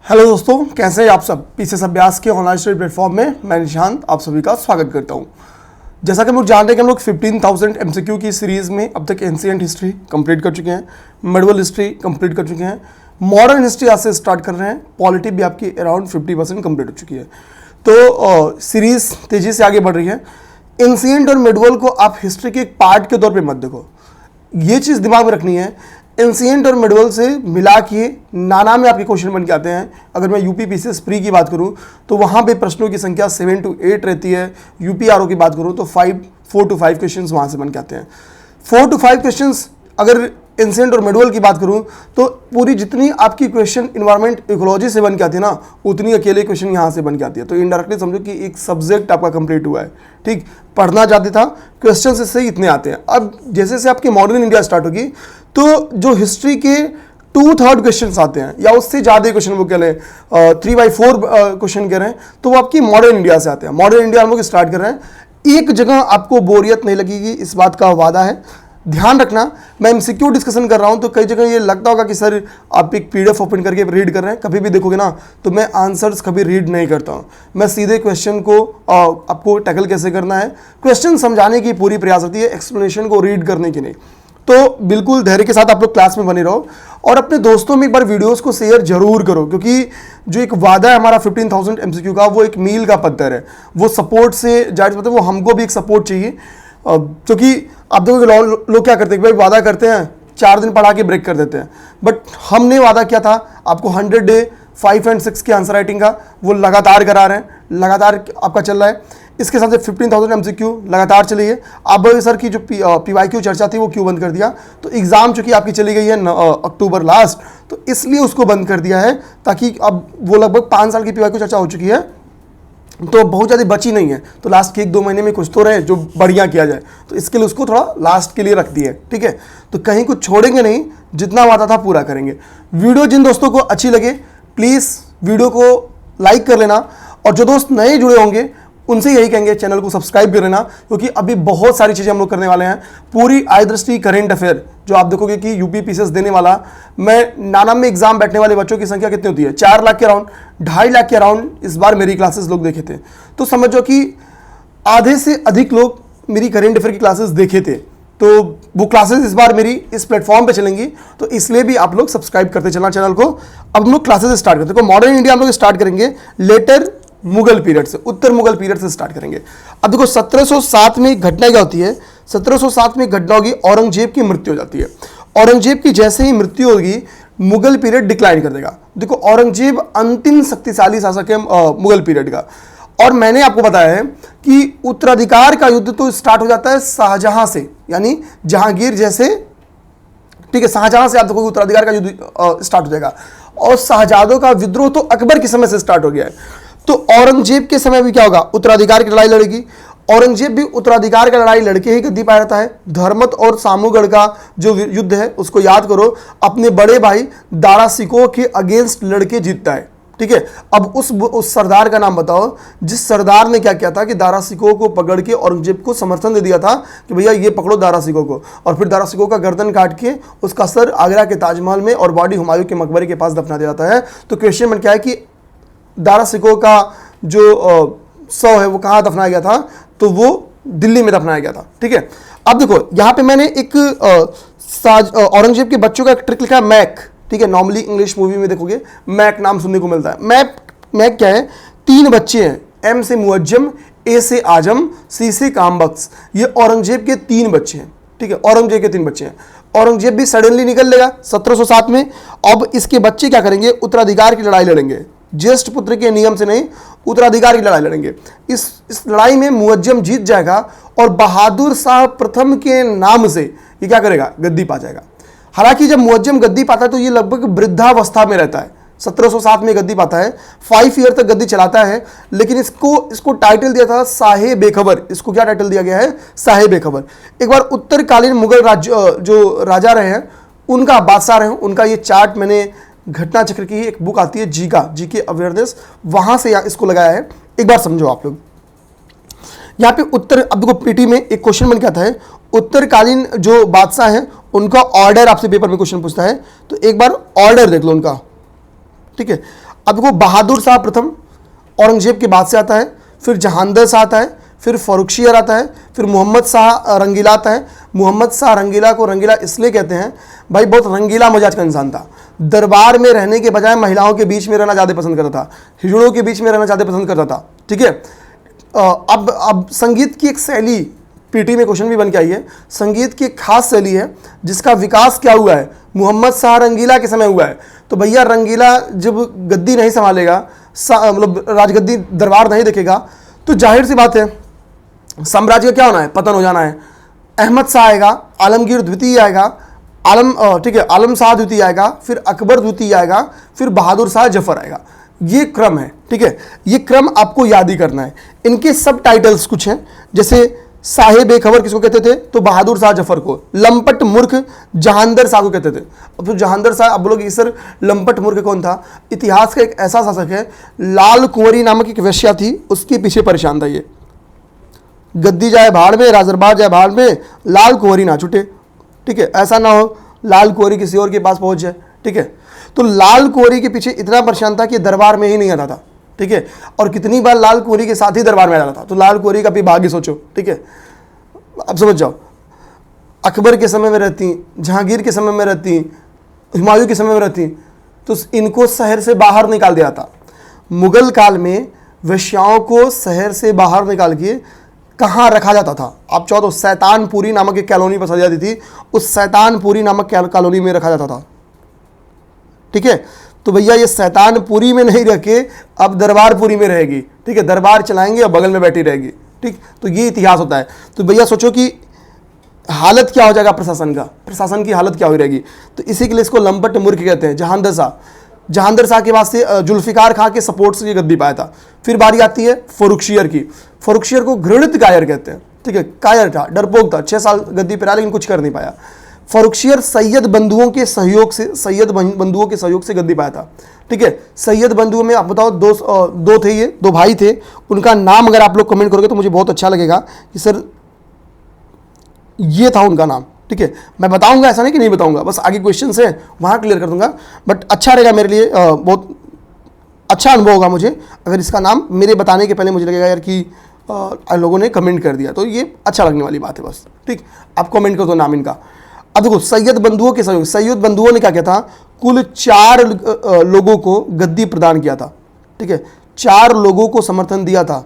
Hello दोस्तों, कैसे हैं आप सब। पीसीएस अभ्यास के ऑनलाइन स्टडी प्लेटफॉर्म में मैं निशांत आप सभी का स्वागत करता हूं। जैसा कि हम लोग जानते हैं कि हम लोग 15,000 एमसीक्यू की सीरीज़ में अब तक एंशिएंट हिस्ट्री कंप्लीट कर चुके हैं, मेडिवल हिस्ट्री कंप्लीट कर चुके हैं, मॉडर्न हिस्ट्री आज से स्टार्ट कर रहे हैं, पॉलिटी भी आपकी अराउंड 50% कंप्लीट हो चुकी है। तो सीरीज़ तेज़ी से आगे बढ़ रही है। एंशिएंट और मेडिवल को आप हिस्ट्री के एक पार्ट के तौर पर मत देखो, ये चीज़ दिमाग में रखनी है। एंशिएंट और मेडिवल से मिला के नाना में आपके क्वेश्चन बन के आते हैं। अगर मैं यूपी पीसीएस प्री की बात करूं तो वहां पे प्रश्नों की संख्या 7 to 8 रहती है। यूपी आरओ की बात करूं तो 4 to 5 क्वेश्चन वहां से बन के आते हैं। 4 to 5 क्वेश्चन अगर एंशिएंट और मेडिवल की बात करूं तो पूरी जितनी आपकी क्वेश्चन इन्वायरमेंट इकोलॉजी से बन के आती है ना, उतनी अकेले क्वेश्चन यहाँ से बन के आती है। तो इनडायरेक्टली समझो कि एक सब्जेक्ट आपका कंप्लीट हुआ है। ठीक, पढ़ना चाहते था, क्वेश्चन इससे इतने आते हैं। अब जैसे जैसे आपकी मॉडर्न इंडिया स्टार्ट होगी तो जो हिस्ट्री के 2/3 क्वेश्चन आते हैं या उससे ज़्यादा क्वेश्चन वो कह लें 3/4 क्वेश्चन कह रहे हैं, तो वो आपकी मॉडर्न इंडिया से आते हैं। मॉडर्न इंडिया हम लोग स्टार्ट कर रहे हैं। एक जगह आपको बोरियत नहीं लगेगी, इस बात का वादा है। ध्यान रखना, मैं एमसीक्यू डिस्कशन कर रहा हूं तो कई जगह ये लगता होगा कि सर आप एक पीडीएफ ओपन करके रीड कर रहे हैं। कभी भी देखोगे ना तो मैं आंसर्स कभी रीड नहीं करता हूं। मैं सीधे क्वेश्चन को आपको टैकल कैसे करना है, क्वेश्चन समझाने की पूरी प्रयास होती है, एक्सप्लेनेशन को रीड करने की नहीं। तो बिल्कुल धैर्य के साथ आप लोग क्लास में बने रहो और अपने दोस्तों में एक बार वीडियोस को शेयर जरूर करो, क्योंकि जो एक वादा है हमारा 15,000 एमसीक्यू का, वो एक मील का पत्थर है। वो सपोर्ट से जाहिर मतलब वो हमको भी एक सपोर्ट चाहिए, क्योंकि आप देखोगे लोग क्या करते हैं कि भाई वादा करते हैं 4 दिन पढ़ा के ब्रेक कर देते हैं। बट हमने वादा किया था आपको 100 डे 5 and 6 की आंसर राइटिंग का, वो लगातार करा रहे हैं, लगातार आपका चल रहा है। इसके साथ 15,000 एमसीक्यू लगातार चली है। अब सर की जो पीवाईक्यू चर्चा थी वो क्यों बंद कर दिया, तो एग्जाम चूंकि आपकी चली गई है अक्टूबर लास्ट, तो इसलिए उसको बंद कर दिया है, ताकि अब वो लगभग 5 साल की पीवाईक्यू चर्चा हो चुकी है तो बहुत ज़्यादा बची नहीं है। तो लास्ट के 1-2 महीने में कुछ तो रहे जो बढ़िया किया जाए, तो इसके लिए उसको थोड़ा लास्ट के लिए रख दिया है। ठीक है, तो कहीं कुछ छोड़ेंगे नहीं, जितना वादा था पूरा करेंगे। वीडियो जिन दोस्तों को अच्छी लगे प्लीज़ वीडियो को लाइक कर लेना, और जो दोस्त नए जुड़े होंगे उनसे यही कहेंगे चैनल को सब्सक्राइब कर लेना, क्योंकि अभी बहुत सारी चीज़ें हम लोग करने वाले हैं। पूरी आय दृष्टि करेंट अफेयर जो आप देखोगे कि यूपी पीसीएस देने वाला, मैं नाना में एग्जाम बैठने वाले बच्चों की संख्या कितनी होती है, 4 लाख के अराउंड, 2.5 लाख के अराउंड इस बार मेरी क्लासेस लोग देखे थे। तो समझो कि आधे से अधिक लोग मेरी करेंट अफेयर की क्लासेस देखे थे। तो वो क्लासेस इस बार मेरी इस प्लेटफॉर्म पे चलेंगी, तो इसलिए भी आप लोग सब्सक्राइब करते चलना चैनल को। अब हम लोग क्लासेस स्टार्ट करते हैं। मॉडर्न इंडिया हम लोग स्टार्ट करेंगे लेटर मुगल पीरियड से, उत्तर मुगल पीरियड से स्टार्ट करेंगे। अब देखो 1707 में एक घटना क्या होती है, 1707 में एक घटना होगी, औरंगजेब की मृत्यु हो जाती है। औरंगजेब की जैसे ही मृत्यु होगी मुगल पीरियड डिक्लाइन कर देगा। देखो औरंगजेब अंतिम शक्तिशाली शासक है मुगल पीरियड का। और मैंने आपको बताया है कि उत्तराधिकार का युद्ध तो स्टार्ट हो जाता है शाहजहां से, यानी जहांगीर जैसे, ठीक है, शाहजहां से आप देखोगे उत्तराधिकार का युद्ध स्टार्ट हो जाएगा। और शाहजादों का विद्रोह तो अकबर के समय से स्टार्ट हो गया है। तो औरंगजेब के समय भी क्या होगा, उत्तराधिकार की लड़ाई लड़ेगी। औरंगजेब भी उत्तराधिकार की लड़ाई लड़के ही गद्दी पाया रहता है। धर्मत और सामूगढ़ का जो युद्ध है उसको याद करो, अपने बड़े भाई दारा सिकोह के अगेंस्ट लड़के जीतता है। ठीक है, अब उस सरदार का नाम बताओ जिस सरदार ने क्या किया था कि दारा सिकोह को पकड़ के औरंगजेब को समर्थन दे दिया था कि भैया ये पकड़ो दारा सिकोह को, और फिर दारा सिकोह का गर्दन काट के उसका सर आगरा के ताजमहल में और बॉडी हुमायूं के मकबरे के पास दफना दिया जाता है। तो क्वेश्चन में क्या है कि दारा सिकोह का जो शव है वो कहाँ दफनाया गया था, तो वो दिल्ली में दफनाया गया था। ठीक है, अब देखो यहाँ पे मैंने एक औरंगजेब के बच्चों का एक ट्रिक लिखा है, मैक। ठीक है, नॉर्मली इंग्लिश मूवी में देखोगे मैक नाम सुनने को मिलता है। मैक क्या है, 3 बच्चे हैं, एम से मुअज्जम, ए से आजम, सी से कामबख्श। ये औरंगजेब के 3 बच्चे हैं। ठीक है, औरंगजेब के 3 बच्चे हैं। औरंगजेब भी सडनली निकल लेगा 1707 में। अब इसके बच्चे क्या करेंगे, उत्तराधिकार की लड़ाई लड़ेंगे, ज्येष्ठ पुत्र के नियम से नहीं, उत्तराधिकार की लड़ाई लड़ेंगे। इस लड़ाई में मुअज्जम जीत जाएगा और बहादुर शाह प्रथम के नाम से ये क्या करेगा, गद्दी पा जाएगा। हालांकि जब मुअज्जम गद्दी पाता है तो ये लगभग वृद्धावस्था में रहता है। 1707 में गद्दी पाता है, 5 ईयर तक गद्दी चलाता है, लेकिन इसको टाइटल दिया था साहे बेखबर। इसको क्या टाइटल दिया गया है, साहे बेखबर। एक बार उत्तरकालीन मुगल राज्य जो राजा रहे हैं, उनका बादशाह रहे हैं, उनका ये चार्ट मैंने घटना चक्र की एक बुक आती है जीके अवेयरनेस, वहां से इसको लगाया है। एक बार समझो आप लोग यहाँ पे अब देखो पीटी में एक क्वेश्चन बन के आता है, उत्तरकालीन जो बादशाह हैं उनका ऑर्डर आपसे पेपर में क्वेश्चन पूछता है, तो एक बार ऑर्डर देख लो उनका। ठीक है, अब देखो बहादुर शाह प्रथम औरंगजेब के बाद से आता है, फिर जहांगीर शाह आता है, फिर फर्रुखशियर आता है, फिर मोहम्मद शाह रंगीला आता है। मोहम्मद शाह रंगीला को रंगीला इसलिए कहते हैं भाई बहुत रंगीला मिजाज का इंसान था। दरबार में रहने के बजाय महिलाओं के बीच में रहना ज़्यादा पसंद करता था, हिजड़ों के बीच में रहना ज़्यादा पसंद करता था। ठीक है, अब संगीत की एक शैली पीटी में क्वेश्चन भी बन के आई है। संगीत की एक खास शैली है जिसका विकास क्या हुआ है, मोहम्मद शाह रंगीला के समय हुआ है। तो भैया रंगीला जब गद्दी नहीं संभालेगा, मतलब राजगद्दी दरबार नहीं देखेगा, तो जाहिर सी बात है साम्राज्य का क्या होना है, पतन हो जाना है। अहमद शाह आएगा, आलमगीर द्वितीय आएगा, ठीक है, आलम शाह द्वितीय आएगा, फिर अकबर द्वितीय आएगा, फिर बहादुर शाह जफर आएगा। ये क्रम है। ठीक है, ये क्रम आपको याद ही करना है। इनके सब टाइटल्स कुछ हैं, जैसे साहेब ए खबर किसको कहते थे, तो बहादुर शाह जफर को। लंपट मूर्ख जहांगीर शाह को कहते थे। अब तो जहांगीर शाह, अब बोलोगे सर लंपट मूर्ख कौन था? इतिहास का एक ऐसा शासक है, लाल कुंवरी नामक एक वेश्या थी, उसके पीछे परेशान था ये। गद्दी जाए भाड़ में, राजदरबार जाए भाड़ में, लाल कुंवरी ना छूटे। ठीक है, ऐसा ना हो लाल कुंवरी किसी और के पास पहुंच जाए। ठीक है, तो लाल कुंवरी के पीछे इतना परेशान था कि दरबार में ही नहीं आता था। ठीक है, और कितनी बार लाल कुंवरी के साथ ही दरबार में आ जाता था। तो लाल कुंवरी का भी भाग्य सोचो। ठीक है, अब समझ जाओ, अकबर के समय में रहती, जहांगीर के समय में रहती, हुमायूं के समय में रहती, तो इनको शहर से बाहर निकाल दिया था। मुगल काल में वेश्याओं को शहर से बाहर निकाल के कहाँ रखा जाता था? आप चाहो तो शैतानपुरी नामक एक कॉलोनी बसा जाती थी, उस शैतानपुरी नामक कॉलोनी में रखा जाता था। ठीक है, तो भैया ये शैतानपुरी में नहीं रह के अब दरबारपुरी में रहेगी। ठीक है, दरबार चलाएंगे और बगल में बैठी रहेगी। ठीक, तो ये इतिहास होता है। तो भैया सोचो कि हालत क्या हो जाएगा प्रशासन का, प्रशासन की हालत क्या हो रहेगी। तो इसी के लिए इसको लंपट मूर्ख कहते हैं। जहांगीर शाह के बाद से जुल्फिकार खां के सपोर्ट से ये गद्दी पाया था। फिर बारी आती है फर्रुखशियर की। फर्रुखशियर को घृणित कायर कहते हैं। ठीक है, कायर था, डरपोक था, 6 साल गद्दी पर आया लेकिन कुछ कर नहीं पाया। फर्रुखशियर सैयद बंधुओं के सहयोग से गद्दी पाया था। ठीक है, सैयद बंधुओं में आप बताओ दो थे, ये 2 भाई थे। उनका नाम अगर आप लोग कमेंट करोगे तो मुझे बहुत अच्छा लगेगा कि सर ये था उनका नाम। ठीक है, मैं बताऊंगा, ऐसा नहीं कि नहीं बताऊंगा, बस आगे क्वेश्चन है वहाँ क्लियर कर दूंगा। बट अच्छा रहेगा मेरे लिए, बहुत अच्छा अनुभव होगा मुझे अगर इसका नाम मेरे बताने के पहले मुझे लगेगा यार कि लोगों ने कमेंट कर दिया, तो ये अच्छा लगने वाली बात है बस। ठीक, आप कमेंट कर दो नाम इनका। अब देखो सैयद बंधुओं के सहयोग, सैयद बंधुओं ने क्या किया था, कुल 4 लोगों को गद्दी प्रदान किया था। ठीक है, 4 लोगों को समर्थन दिया था।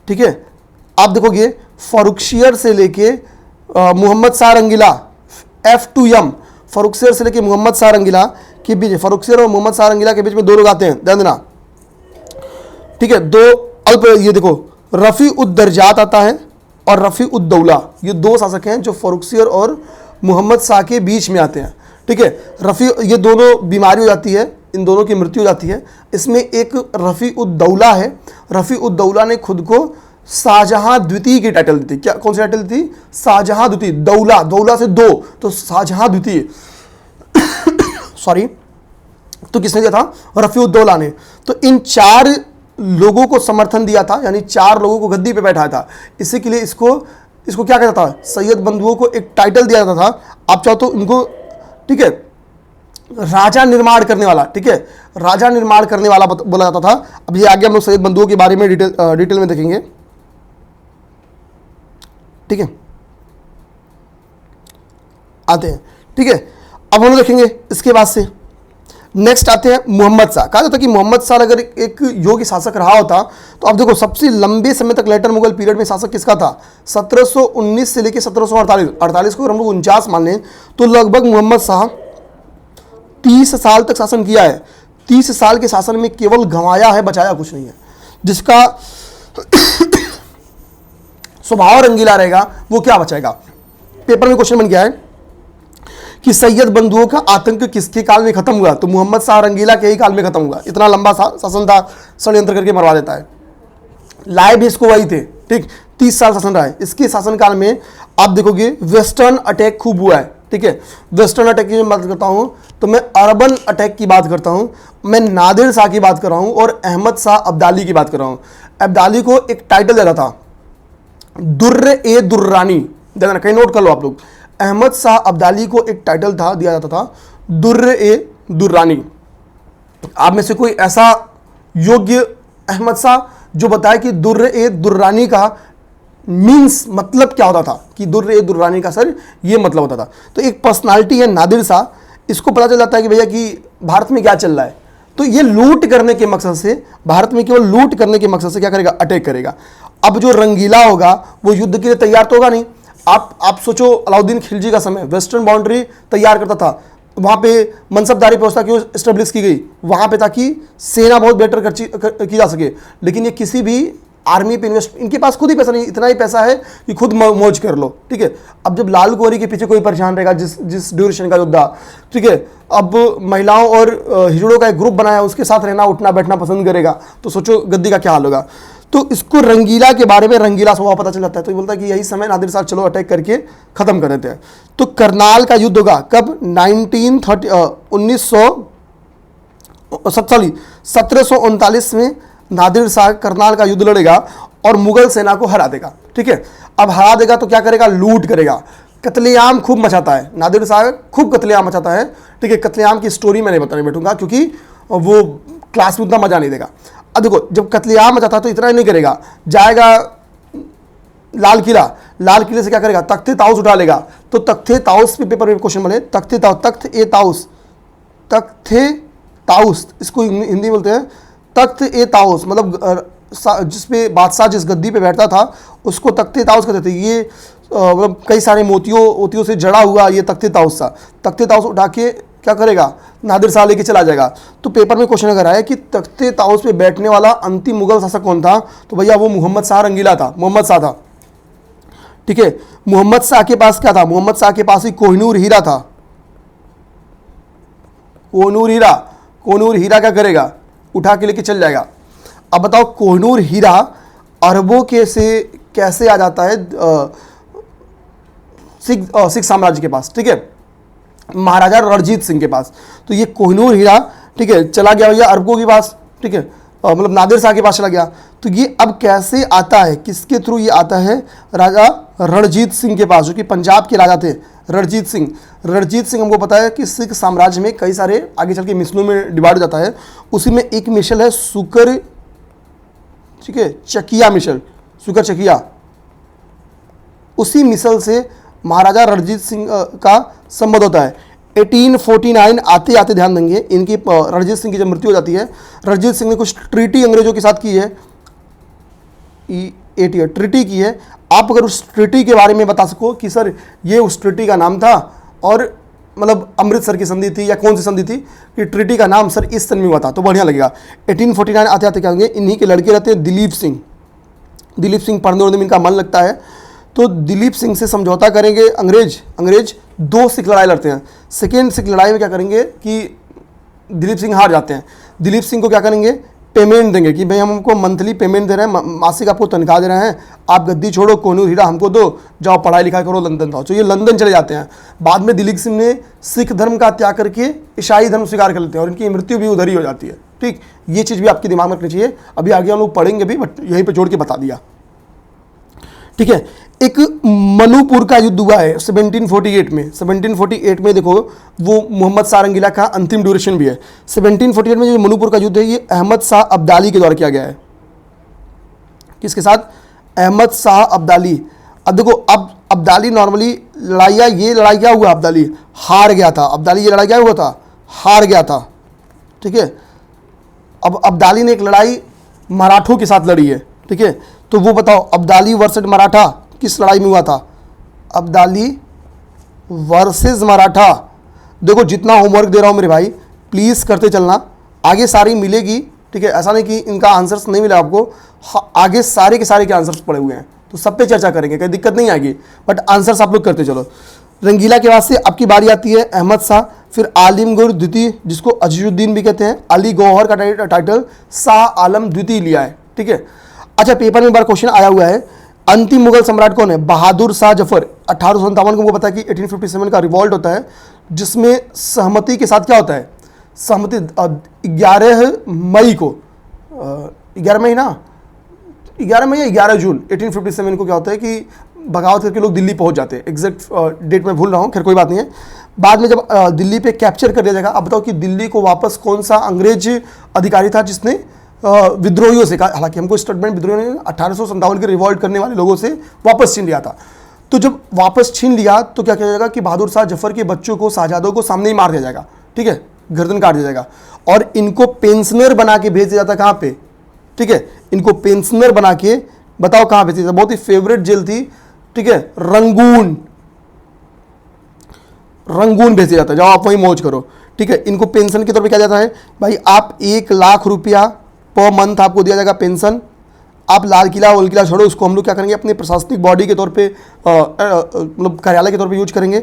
ठीक है, आप देखोगे फर्रुखशियर से लेके मोहम्मद शाह रंगीला, F2M, फर्रुखशियर से लेके मोहम्मद शाह रंगीला के बीच, फर्रुखशियर और मोहम्मद शाह रंगीला के बीच में 2 लोग आते हैं, ध्यान देना। ठीक है, 2 अल्प, ये देखो रफ़ी उद दरजात आता है और रफ़ी उद दौला, ये 2 शासक हैं जो फर्रुखशियर और मोहम्मद शाह के बीच में आते हैं। ठीक है, ये दोनों बीमारी हो जाती है, इन दोनों की मृत्यु हो जाती है। इसमें एक रफ़ी उद दौला है, रफ़ी उद दौला ने खुद को शाहजहां द्वितीय की टाइटल दी थी। क्या, कौन सी टाइटल थी? शाहजहां द्वितीय। दौला से 2, तो शाहजहां द्वितीय सॉरी, तो किसने दिया था? रफ़ी उद दौला ने। तो इन 4 लोगों को समर्थन दिया था, यानी 4 लोगों को गद्दी पे बैठाया था। इसी के लिए इसको क्या कहता था? सैयद बंधुओं को एक टाइटल दिया जाता था, आप चाहो तो इनको, ठीक है, राजा निर्माण करने वाला। ठीक है, राजा निर्माण करने वाला बोला जाता था। अब ये आगे हम लोग सैयद बंधुओं के बारे में डिटेल में देखेंगे। ठीक है, आते हैं। ठीक है, अब हम लोग देखेंगे इसके बाद से नेक्स्ट आते हैं मोहम्मद शाह। कहा जाता है कि मोहम्मद शाह अगर एक योग्य शासक रहा होता तो अब देखो सबसे लंबे समय तक लेटर मुगल पीरियड में शासक किसका था? 1719 से लेकर 1748 को अगर हम लोग 49 मान लें तो लगभग मोहम्मद शाह 30 साल तक शासन किया है। 30 साल के शासन में केवल गंवाया है, बचाया कुछ नहीं है। जिसका स्वभाव रंगीला रहेगा वो क्या बचाएगा? पेपर में क्वेश्चन बन गया है कि सैयद बंधुओं का आतंक किसके काल में खत्म हुआ? तो मोहम्मद शाह रंगीला के ही काल में खत्म हुआ। इतना लंबा शासन था, षड्यंत्र करके मरवा देता है। लाए भी इसको वही थे। ठीक, 30 साल शासन रहा है। इसके शासनकाल में आप देखोगे वेस्टर्न अटैक खूब हुआ है। ठीक है, वेस्टर्न अटैक की मैं बात करता हूं तो मैं अर्बन अटैक की बात करता हूं, मैं नादिर शाह की बात कर रहा हूं और अहमद शाह अब्दाली की बात कर रहा हूं। अब्दाली को एक टाइटल दिया था दुर्र ए दुर्रानी, कहीं नोट कर लो आप लोग। अहमद शाह अब्दाली को एक टाइटल था, दिया जाता था दुर्र ए दुर्रानी। आप में से कोई ऐसा योग्य अहमद शाह जो बताए कि दुर्रानी का मीन्स मतलब क्या होता था, कि दुर्रानी का सर ये मतलब होता था। तो एक पर्सनालिटी है नादिर शाह, इसको पता चल जाता है कि भैया कि भारत में क्या चल रहा है, तो ये लूट करने के मकसद से, भारत में केवल लूट करने के मकसद से क्या करेगा, अटैक करेगा। अब जो रंगीला होगा वो युद्ध के लिए तैयार तो होगा नहीं। आप सोचो अलाउद्दीन खिलजी का समय वेस्टर्न बाउंड्री तैयार करता था, वहाँ पे मनसबदारी व्यवस्था क्यों एस्टेब्लिश की गई, वहाँ पे ताकि सेना बहुत बेटर की जा सके। लेकिन ये किसी भी आर्मी पे इन्वेस्ट, इनके पास खुद ही पैसा नहीं, इतना ही पैसा है कि खुद मौज कर लो, ठीक है। अब जब लाल कुंवरी के पीछे कोई परेशान रहेगा, जिस ड्यूरेशन का योद्धा, ठीक है, अब महिलाओं और हिजड़ों का एक ग्रुप बनाया, उसके साथ रहना उठना बैठना पसंद करेगा, तो सोचो गद्दी का क्या हाल होगा। तो इसको रंगीला के बारे में, रंगीला स्वभाव पता चल जाता है, तो ये बोलता है कि यही समय नादिर शाह चलो अटैक करके खत्म कर देते हैं। तो करनाल का युद्ध होगा कब, 1739 में नादिर शाह करनाल का युद्ध लड़ेगा और मुगल सेना को हरा देगा, ठीक है। अब हरा देगा तो क्या करेगा, लूट करेगा, कत्लेआम खूब मचाता है नादिर शाह, खूब कत्लेआम मचाता है, ठीक है। कत्लेआम की स्टोरी मैं नहीं बताने बैठूंगा क्योंकि वो क्लास में उतना मजा नहीं देगा। अब देखो जब कत्लेआम मचाता है तो इतना ही नहीं करेगा, जाएगा लाल किले से क्या करेगा, तख्ते ताउस उठा लेगा। तो तख्ते ताउस पे पेपर में क्वेश्चन बने, तख्ते ताउस, इसको हिंदी में बोलते हैं तख्त ए ताउस, मतलब जिसपे बादशाह जिस गद्दी पे बैठता था उसको तख्ते ताउस कहते थे। ये मतलब कई सारे मोतियों से जड़ा हुआ ये तख्ते ताउस था। तख्ते ताउस उठा के क्या करेगा, नादिर शाह लेके चला जाएगा। तो पेपर में क्वेश्चन अगर आया कि तख्ते ताउस पे बैठने वाला अंतिम मुगल शासक कौन था, तो भैया वो मोहम्मद शाह रंगीला था, मोहम्मद शाह था, ठीक है। मोहम्मद शाह के पास क्या था, मोहम्मद शाह के पास ही कोहिनूर हीरा था। कोहिनूर हीरा क्या करेगा, उठा के लेके चल जाएगा। अब बताओ कोहिनूर हीरा अरबों के से कैसे आ जाता है सिख साम्राज्य के पास, ठीक है, महाराजा रणजीत सिंह के पास। तो ये कोहिनूर हीरा, ठीक है, चला गया भैया अरबों के पास, ठीक है, मतलब नादिर शाह के पास चला गया। तो ये अब कैसे आता है, किसके थ्रू ये आता है, राजा रणजीत सिंह के पास, जो कि पंजाब के राजा थे रणजीत सिंह हमको पता है कि सिख साम्राज्य में कई सारे आगे चल के मिसलों में डिवाइड हो जाता है। उसी में एक मिसल है सुकर, ठीक है, चकिया मिसल, सुकर चकिया। उसी मिसल से महाराजा रणजीत सिंह का संबंध होता है। 1849 आते आते ध्यान देंगे इनकी, रणजीत सिंह की जब मृत्यु हो जाती है, रणजीत सिंह ने कुछ ट्रीटी अंग्रेजों के साथ की है, ट्रीटी की है। आप अगर उस ट्रीटी के बारे में बता सको कि सर ये उस ट्रीटी का नाम था, और मतलब अमृतसर की संधि थी या कौन सी संधि थी, कि ट्रीटी का नाम सर इस सन में हुआ था, तो बढ़िया लगेगा। 1849 आते आते क्या होंगे, इन्हीं के लड़के रहते हैं दिलीप सिंह पढ़ने उड़ने में इनका मन लगता है। तो दिलीप सिंह से समझौता करेंगे अंग्रेज 2 सिख लड़ाई लड़ते हैं। सेकेंड सिख लड़ाई में क्या करेंगे कि दिलीप सिंह हार जाते हैं। दिलीप सिंह को क्या करेंगे, पेमेंट देंगे कि भाई हम हमको मंथली पेमेंट दे रहे हैं, मासिक आपको तनख्वाह दे रहे हैं, आप गद्दी छोड़ो, कोहिनूर हीरा हमको दो, जाओ पढ़ाई लिखाई करो, लंदन जाओ। तो ये लंदन चले जाते हैं। बाद में दिलीप सिंह ने सिख धर्म का त्याग करके ईसाई धर्म स्वीकार कर लेते हैं और इनकी मृत्यु भी उधर ही हो जाती है, ठीक। ये चीज़ भी आपके दिमाग में रखनी चाहिए, अभी आगे हम लोग पढ़ेंगे भी, बट यहीं पर जोड़ के बता दिया, ठीक है। एक मनुपुर का युद्ध हुआ है 1748 में। 1748 में देखो वो मोहम्मद शाह रंगीला का अंतिम ड्यूरेशन भी है। 1748 में जो मनुपुर का युद्ध है ये अहमद शाह अब्दाली के द्वारा किया गया है। किसके साथ, अहमद शाह अब्दाली। अब देखो अब अब्दाली नॉर्मली ये लड़ाई क्या हुआ, अब्दाली हार गया था, ये लड़ाई क्या हुआ था, हार गया था, ठीक है। अब अब्दाली ने एक लड़ाई मराठों के साथ लड़ी है, ठीक है। तो वो बताओ अब्दाली वर्सेस मराठा किस लड़ाई में हुआ था, अब्दाली वर्सेस मराठा। देखो जितना होमवर्क दे रहा हूँ मेरे भाई प्लीज़ करते चलना, आगे सारी मिलेगी, ठीक है। ऐसा नहीं कि इनका आंसर्स नहीं मिला आपको, आगे सारे के आंसर्स पड़े हुए हैं, तो सब पे चर्चा करेंगे, कोई दिक्कत नहीं आएगी, बट आंसर्स आप लोग करते चलो। रंगीला के बाद से आपकी बारी आती है अहमद शाह, फिर आलिमगढ़ द्वितीय, जिसको अजीजुद्दीन भी कहते हैं, अली गौहर का टाइटल शाह आलम द्वितीय लिया है, ठीक है। अच्छा पेपर में बार क्वेश्चन आया हुआ है, अंतिम मुगल सम्राट कौन है, बहादुर शाह जफर। 1857 को पता है कि 1857 का रिवॉल्ट होता है, जिसमें सहमति के साथ क्या होता है, सहमति 11 मई को, 11 मई ना, 11 मई या 11 जून 1857 को क्या होता है कि बगावत करके लोग दिल्ली पहुंच जाते हैं। एग्जैक्ट डेट में भूल रहा हूँ, खैर कोई बात नहीं है। बाद में जब दिल्ली पे कैप्चर कर लिया जाएगा, अब बताओ कि दिल्ली को वापस कौन सा अंग्रेज अधिकारी था जिसने विद्रोहियों से कहा, हालांकि हमको स्टेटमेंट विद्रोहियों ने 1857 के रिवॉल्ट करने वाले लोगों से वापस छीन लिया था। तो जब वापस छीन लिया तो क्या किया जाएगा कि बहादुर शाह जफर के बच्चों को, शाहजादों को सामने ही मार दिया जाएगा, ठीक है, गर्दन काट दिया जाएगा, और इनको पेंशनर बना के भेज दिया जाता। कहाँ पे? ठीक है, इनको पेंशनर बना के बताओ कहाँ भेज दिया जाता। बहुत ही फेवरेट जेल थी, ठीक है, रंगून, रंगून भेज दिया जाता है, जाओ आप वहीं मौज करो, ठीक है। इनको पेंशन के तौर पे क्या जाता है भाई, आप 1 लाख रुपया पर मंथ आपको दिया जाएगा पेंशन। आप लाल किला वोल किला छोड़ो, उसको हम लोग क्या करेंगे अपने प्रशासनिक बॉडी के तौर पे, मतलब कार्यालय के तौर पे यूज करेंगे।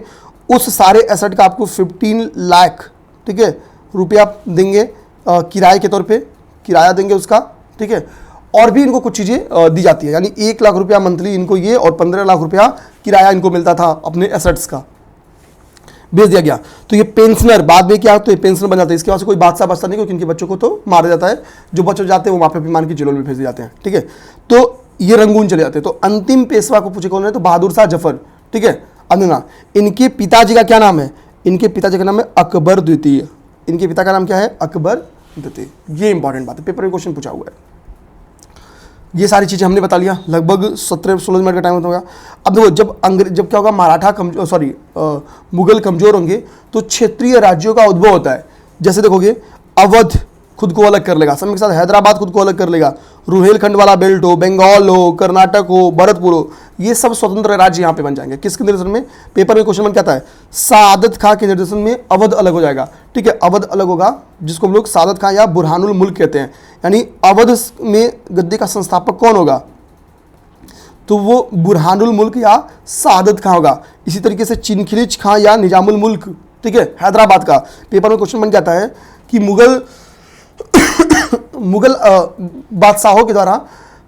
उस सारे एसेट का आपको 15 लाख, ठीक है, रुपया देंगे किराए के तौर पे, किराया देंगे उसका, ठीक है। और भी इनको कुछ चीज़ें दी जाती है, यानी 1 लाख रुपया मंथली इनको ये, और 15 लाख रुपया किराया इनको मिलता था अपने एसेट्स का, भेज दिया गया। तो ये पेंशनर बाद में क्या, तो ये पेंशनर बन जाता है। इसके बाद से कोई बादशाह बचता नहीं, क्योंकि इनके बच्चों को तो मार जाता है, जो बच्चे जाते हैं वो माफिया मान के जेलों में भेज दिए जाते हैं, ठीक है। तो ये रंगून चले जाते हैं। तो अंतिम पेशवा को पूछे कौन है, तो बहादुर शाह जफर, ठीक है, अंदना। इनके पिताजी का क्या नाम है? इनके पिताजी का नाम है अकबर द्वितीय। इनके पिता का नाम क्या है? अकबर द्वितीय। ये इंपॉर्टेंट बात है, पेपर में क्वेश्चन पूछा हुआ है। ये सारी चीज़ें हमने बता लिया, लगभग 17-16 मिनट का टाइम होगा। अब देखो, जब क्या होगा, मराठा मुगल कमज़ोर होंगे तो क्षेत्रीय राज्यों का उद्भव होता है। जैसे देखोगे, अवध खुद को अलग कर लेगा, समय के साथ हैदराबाद खुद को अलग कर लेगा, रुहेलखंड वाला बेल्ट हो, बंगाल हो, कर्नाटक हो, भरतपुर हो, ये सब स्वतंत्र राज्य यहाँ पे बन जाएंगे। किसके निर्देशन में? पेपर में क्वेश्चन बन क्या आता है, सादत खां के निर्देशन में अवध अलग हो जाएगा, ठीक है, अवध अलग होगा, जिसको हम लोग सादत खां या बुरहानुल मुल्क कहते हैं। यानी अवध में गद्दी का संस्थापक कौन होगा, तो वो बुरहानुल मुल्क या सादत खां होगा। इसी तरीके से चिनखिलिच खां या निजामुल मुल्क, ठीक है, हैदराबाद का। पेपर में क्वेश्चन बन जाता है कि मुगल बादशाहों के द्वारा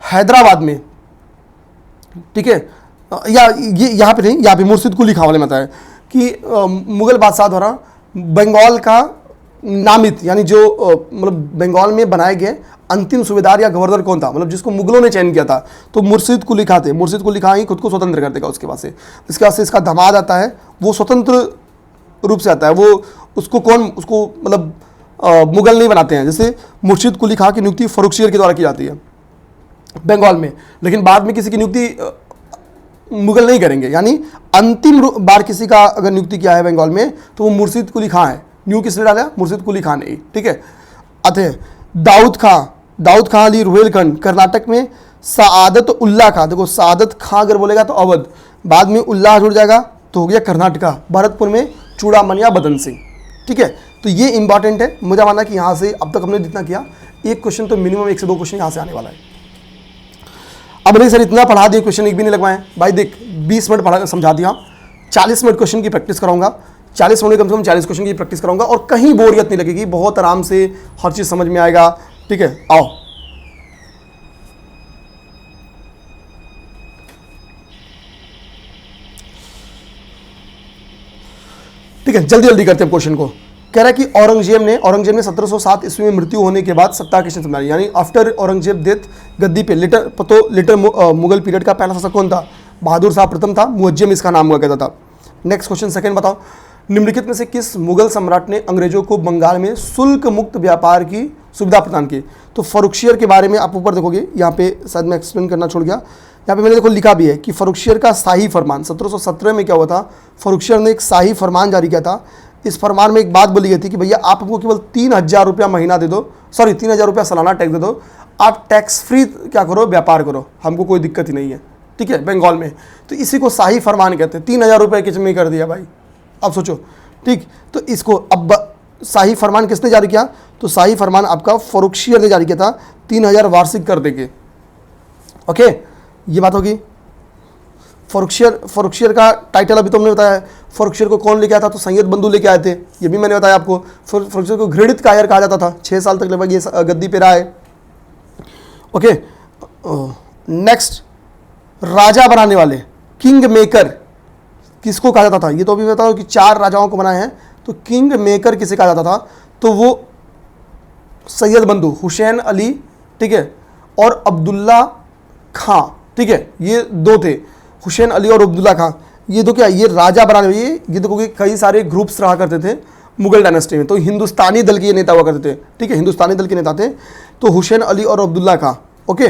हैदराबाद में, ठीक है, या ये यहाँ पे नहीं, यहाँ पे मुर्शिद कुली खां वाले में आता है कि मुगल बादशाह द्वारा बंगाल का नामित, यानी जो मतलब बंगाल में बनाए गए अंतिम सूबेदार या गवर्नर कौन था, मतलब जिसको मुगलों ने चयन किया था, तो मुर्शिद कुली खां थे। मुर्शिद कुली खां ही खुद को स्वतंत्र कर देगा उसके बाद से। इसके बाद से इसका दामाद आता है, वो स्वतंत्र रूप से आता है, वो उसको मतलब मुगल नहीं बनाते हैं। जैसे मुर्शिद कुली खां की नियुक्ति फर्रुखशियर के द्वारा की जाती है बंगाल में, लेकिन बाद में किसी की नियुक्ति मुगल नहीं करेंगे। यानी अंतिम बार किसी का अगर नियुक्ति किया है बंगाल में तो वो मुर्शिद कुली खां है। न्यू किसने डाला? मुर्शिद कुली खां ने, ठीक है। आते हैं दाऊद खां अली रुहेलखंड, कर्नाटक में सादत उल्लाह खां। देखो, सादत खां अगर बोलेगा तो अवध, बाद में उल्लाह जुड़ जाएगा तो हो गया कर्नाटका। भरतपुर में चूड़ामन या बदन सिंह, ठीक है। तो ये इंपॉर्टेंट है। मुझे मानना कि यहाँ से अब तक हमने जितना किया, एक क्वेश्चन तो मिनिमम 1 से 2 क्वेश्चन यहाँ से आने वाला है। अब नहीं सर इतना पढ़ा दिया, क्वेश्चन एक भी नहीं लगवाए भाई। देख, 20 मिनट पढ़ा समझा दिया, 40 मिनट क्वेश्चन की प्रैक्टिस कराऊंगा, 40 मिनट कम से कम 40 क्वेश्चन की प्रैक्टिस कराऊंगा, और कहीं बोरियत नहीं लगेगी, बहुत आराम से हर चीज़ समझ में आएगा, ठीक है। आओ, ठीक है, जल्दी जल्दी करते हैं क्वेश्चन को। कह रहा है कि औरंगजेब ने 1707 ईस्वी में मृत्यु होने के बाद सत्ता किसने संभाली, यानी आफ्टर औरंगजेब डेथ गद्दी पे लिटर मुगल पीरियड का पहला शासक कौन था? बहादुर शाह प्रथम था, मुअज्जम इसका नाम हुआ कहता था। नेक्स्ट क्वेश्चन सेकंड बताओ, निम्नलिखित में से किस मुगल सम्राट ने अंग्रेजों को बंगाल में शुल्क मुक्त व्यापार की सुविधा प्रदान की? तो फर्रुखशियर के बारे में आप ऊपर देखोगे, यहाँ पे शायद मैं एक्सप्लेन करना छोड़ गया, यहाँ पे मैंने देखो लिखा भी है कि फर्रुखशियर का शाही फरमान 1717 में क्या हुआ था, फर्रुखशियर ने एक शाही फरमान जारी किया था। इस फरमान में एक बात बोली गई थी कि भैया आप हमको केवल 3000 रुपया महीना दे दो, 3000 रुपया सालाना टैक्स दे दो, आप टैक्स फ्री क्या करो, व्यापार करो, हमको कोई दिक्कत ही नहीं है, ठीक है, बंगाल में। तो इसी को शाही फरमान कहते हैं। 3000 रुपये किच में कर दिया भाई, अब सोचो, ठीक। तो इसको अब शाही फरमान किसने जारी किया? तो शाही फरमान आपका फर्रुखशियर ने जारी किया था, 3000 वार्षिक कर देके, ओके, ये बात होगी। फर्रुखशियर का टाइटल अभी तो हमने बताया है। फर्रुखशियर को कौन लेके आया था? तो सैयद बंधु लेके आए थे, ये भी मैंने बताया आपको। फर्रुखशियर को घृणित कायर कहा जाता था, 6 साल तक लगभग ये गद्दी पे रहा है, ओके। नेक्स्ट, राजा बनाने वाले, किंग मेकर किसको कहा जाता था? ये तो अभी बताओ कि 4 राजाओं को बनाए हैं, तो किंग मेकर किसे कहा जाता था? तो वो सैयद बंधु, हुसैन अली, ठीक है, और अब्दुल्ला खां, ठीक है, ये 2 थे, हुसैन अली और अब्दुल्ला खां। ये तो क्या, ये राजा बनाने, ये देखो कि कई सारे ग्रुप्स रहा करते थे मुगल डायनेस्टी में, तो हिंदुस्तानी दल के ये नेता हुआ करते थे, ठीक है, हिंदुस्तानी दल के नेता थे, तो हुसैन अली और अब्दुल्ला खां। ओके,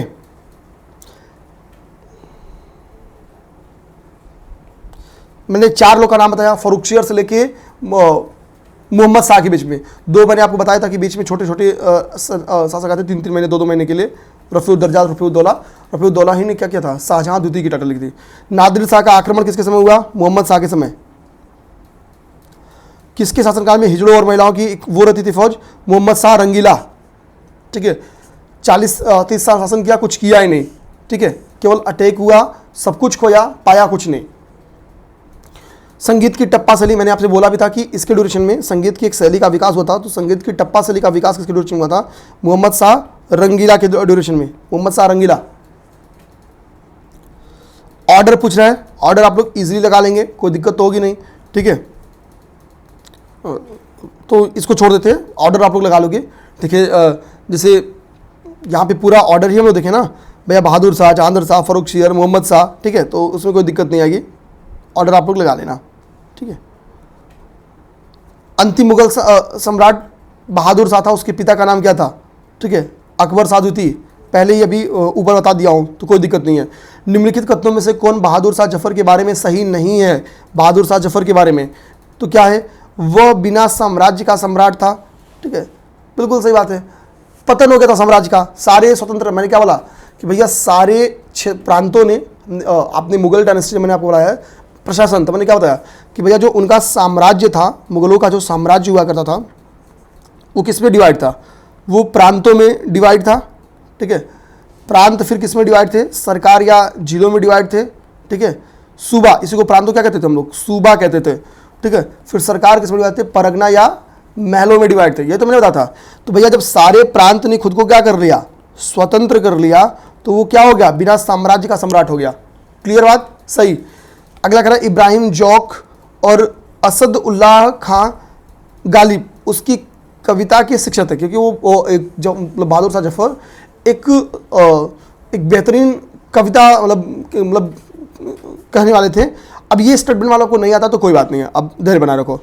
मैंने 4 लोग का नाम बताया, फर्रुखसियर से लेके मोहम्मद शाह के बीच में। 2 मैंने आपको बताया था कि बीच में छोटे छोटे शासक आते 3-3 महीने 2-2 महीने के लिए, रफ़ीउद्दर्जा, रफ़ीउद्दौला ही ने क्या किया था, शाहजहां द्वितीय की टाइटल लिखी थी। नादिर शाह का आक्रमण किसके समय हुआ, मोहम्मद शाह के समय। किसके शासनकाल में हिजड़ों और महिलाओं की एक वो रहती थी फौज, मोहम्मद शाह रंगीला, ठीक है। 40-30 साल शासन किया, कुछ किया ही नहीं, ठीक है, केवल अटैक हुआ, सब कुछ खोया, पाया कुछ नहीं। संगीत की टप्पा शैली, मैंने आपसे बोला भी था कि इसके ड्यूरेशन में संगीत की एक शैली का विकास हुआ था, तो संगीत की टप्पा शैली का विकास किसके ड्यूरेशन में हुआ था, मोहम्मद शाह रंगीला के ड्यूरेशन में, मोहम्मद शाह रंगीला। ऑर्डर पूछ रहा है, ऑर्डर आप लोग इजीली लगा लेंगे, कोई दिक्कत तो होगी नहीं, ठीक है, तो इसको छोड़ देते हैं, ऑर्डर आप लोग लगा लोगे। देखिए जैसे यहाँ पे पूरा ऑर्डर ही हम लोग देखें ना भैया, बहादुर शाह, जहांगीर शाह, फर्रुखसियर, मोहम्मद शाह, ठीक है, तो उसमें कोई दिक्कत नहीं आएगी, ऑर्डर आप लोग लगा लेना, ठीक है। अंतिम मुगल सम्राट बहादुर शाह था, उसके पिता का नाम क्या था, ठीक है, अकबर शाह द्वितीय, पहले ही अभी ऊपर बता दिया हूँ, तो कोई दिक्कत नहीं है। निम्नलिखित कथनों में से कौन बहादुर शाह जफर के बारे में सही नहीं है, बहादुर शाह जफर के बारे में, तो क्या है, वह बिना साम्राज्य का सम्राट था, ठीक है, बिल्कुल सही बात है। पतन हो गया था साम्राज्य का, सारे स्वतंत्र, मैंने क्या बोला कि भैया सारे प्रांतों ने, आपने मुगल डायनेस्टी मैंने आपको बताया प्रशासन, तो मैंने क्या बताया कि भैया जो उनका साम्राज्य था, मुगलों का जो साम्राज्य हुआ करता था, वो किस में डिवाइड था, वो प्रांतों में डिवाइड था, ठीक है। प्रांत फिर किस में डिवाइड थे, सरकार या जिलों में डिवाइड थे, ठीक है। सूबा, इसी को प्रांतों क्या कहते थे हम लोग, सूबा कहते थे, ठीक है। फिर सरकार किस में डिवाइड थे, परगना या महलों में डिवाइड थे, ये तो मैंने बताया था। तो भैया जब सारे प्रांत ने खुद को क्या कर लिया, स्वतंत्र कर लिया, तो वो क्या हो गया, बिना साम्राज्य का सम्राट हो गया। क्लियर बात, सही। अगला कह रहा है इब्राहिम जौक और असद उल्लाह खां गालिब उसकी कविता के शिक्षक थे, क्योंकि वो एक जो मतलब बहादुर शाह जफर एक बेहतरीन कविता मतलब कहने वाले थे। अब ये स्टेटमेंट वालों को नहीं आता तो कोई बात नहीं है, अब धैर्य बना रखो।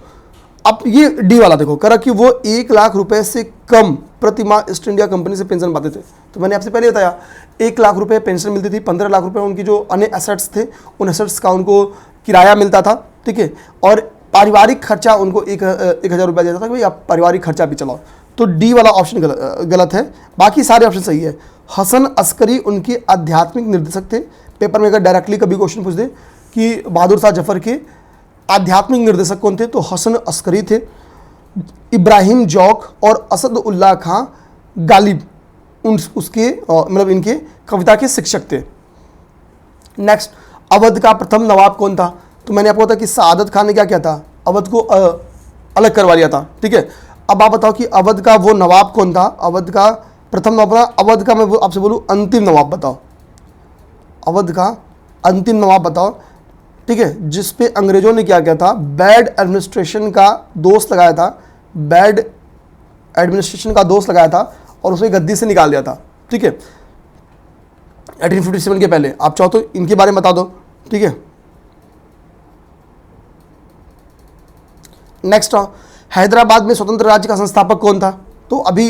अब ये डी वाला देखो, करा कि वो 1 लाख रुपए से कम प्रति माह ईस्ट इंडिया कंपनी से पेंशन पाते थे। तो मैंने आपसे पहले बताया 1 लाख रुपए पेंशन मिलती थी, 15 लाख रुपए उनकी जो अन्य एसेट्स थे, उन एसेट्स का उनको किराया मिलता था, ठीक है, और पारिवारिक खर्चा उनको 1,000 रुपया देता था कि भाई आप पारिवारिक खर्चा भी चलाओ। तो डी वाला ऑप्शन गलत है, बाकी सारे ऑप्शन सही है। हसन अस्करी उनके आध्यात्मिक निर्देशक थे। पेपर में अगर डायरेक्टली कभी क्वेश्चन पूछ दे कि बहादुर शाह जफर के आध्यात्मिक निर्देशक कौन थे, तो हसन अस्करी थे। इब्राहिम जौक और असद उल्लाह खां गालिब उसके मतलब इनके कविता के शिक्षक थे। नेक्स्ट, अवध का प्रथम नवाब कौन था, तो मैंने आपको बताया कि सादत खान ने क्या किया था, अवध को अलग करवा लिया था, ठीक है। अब आप बताओ कि अवध का वो नवाब कौन था, अवध का प्रथम नवाब, अवध का मैं आपसे बोलूँ अंतिम नवाब बताओ, अवध का अंतिम नवाब बताओ, ठीक है, जिस पे अंग्रेजों ने क्या किया था, बैड एडमिनिस्ट्रेशन का दोष लगाया था, बैड एडमिनिस्ट्रेशन का दोष लगाया था और उसे गद्दी से निकाल दिया था, ठीक है, 1857 के पहले। आप चाहो तो इनके बारे में बता दो, ठीक है। नेक्स्ट, हैदराबाद में स्वतंत्र राज्य का संस्थापक कौन था, तो अभी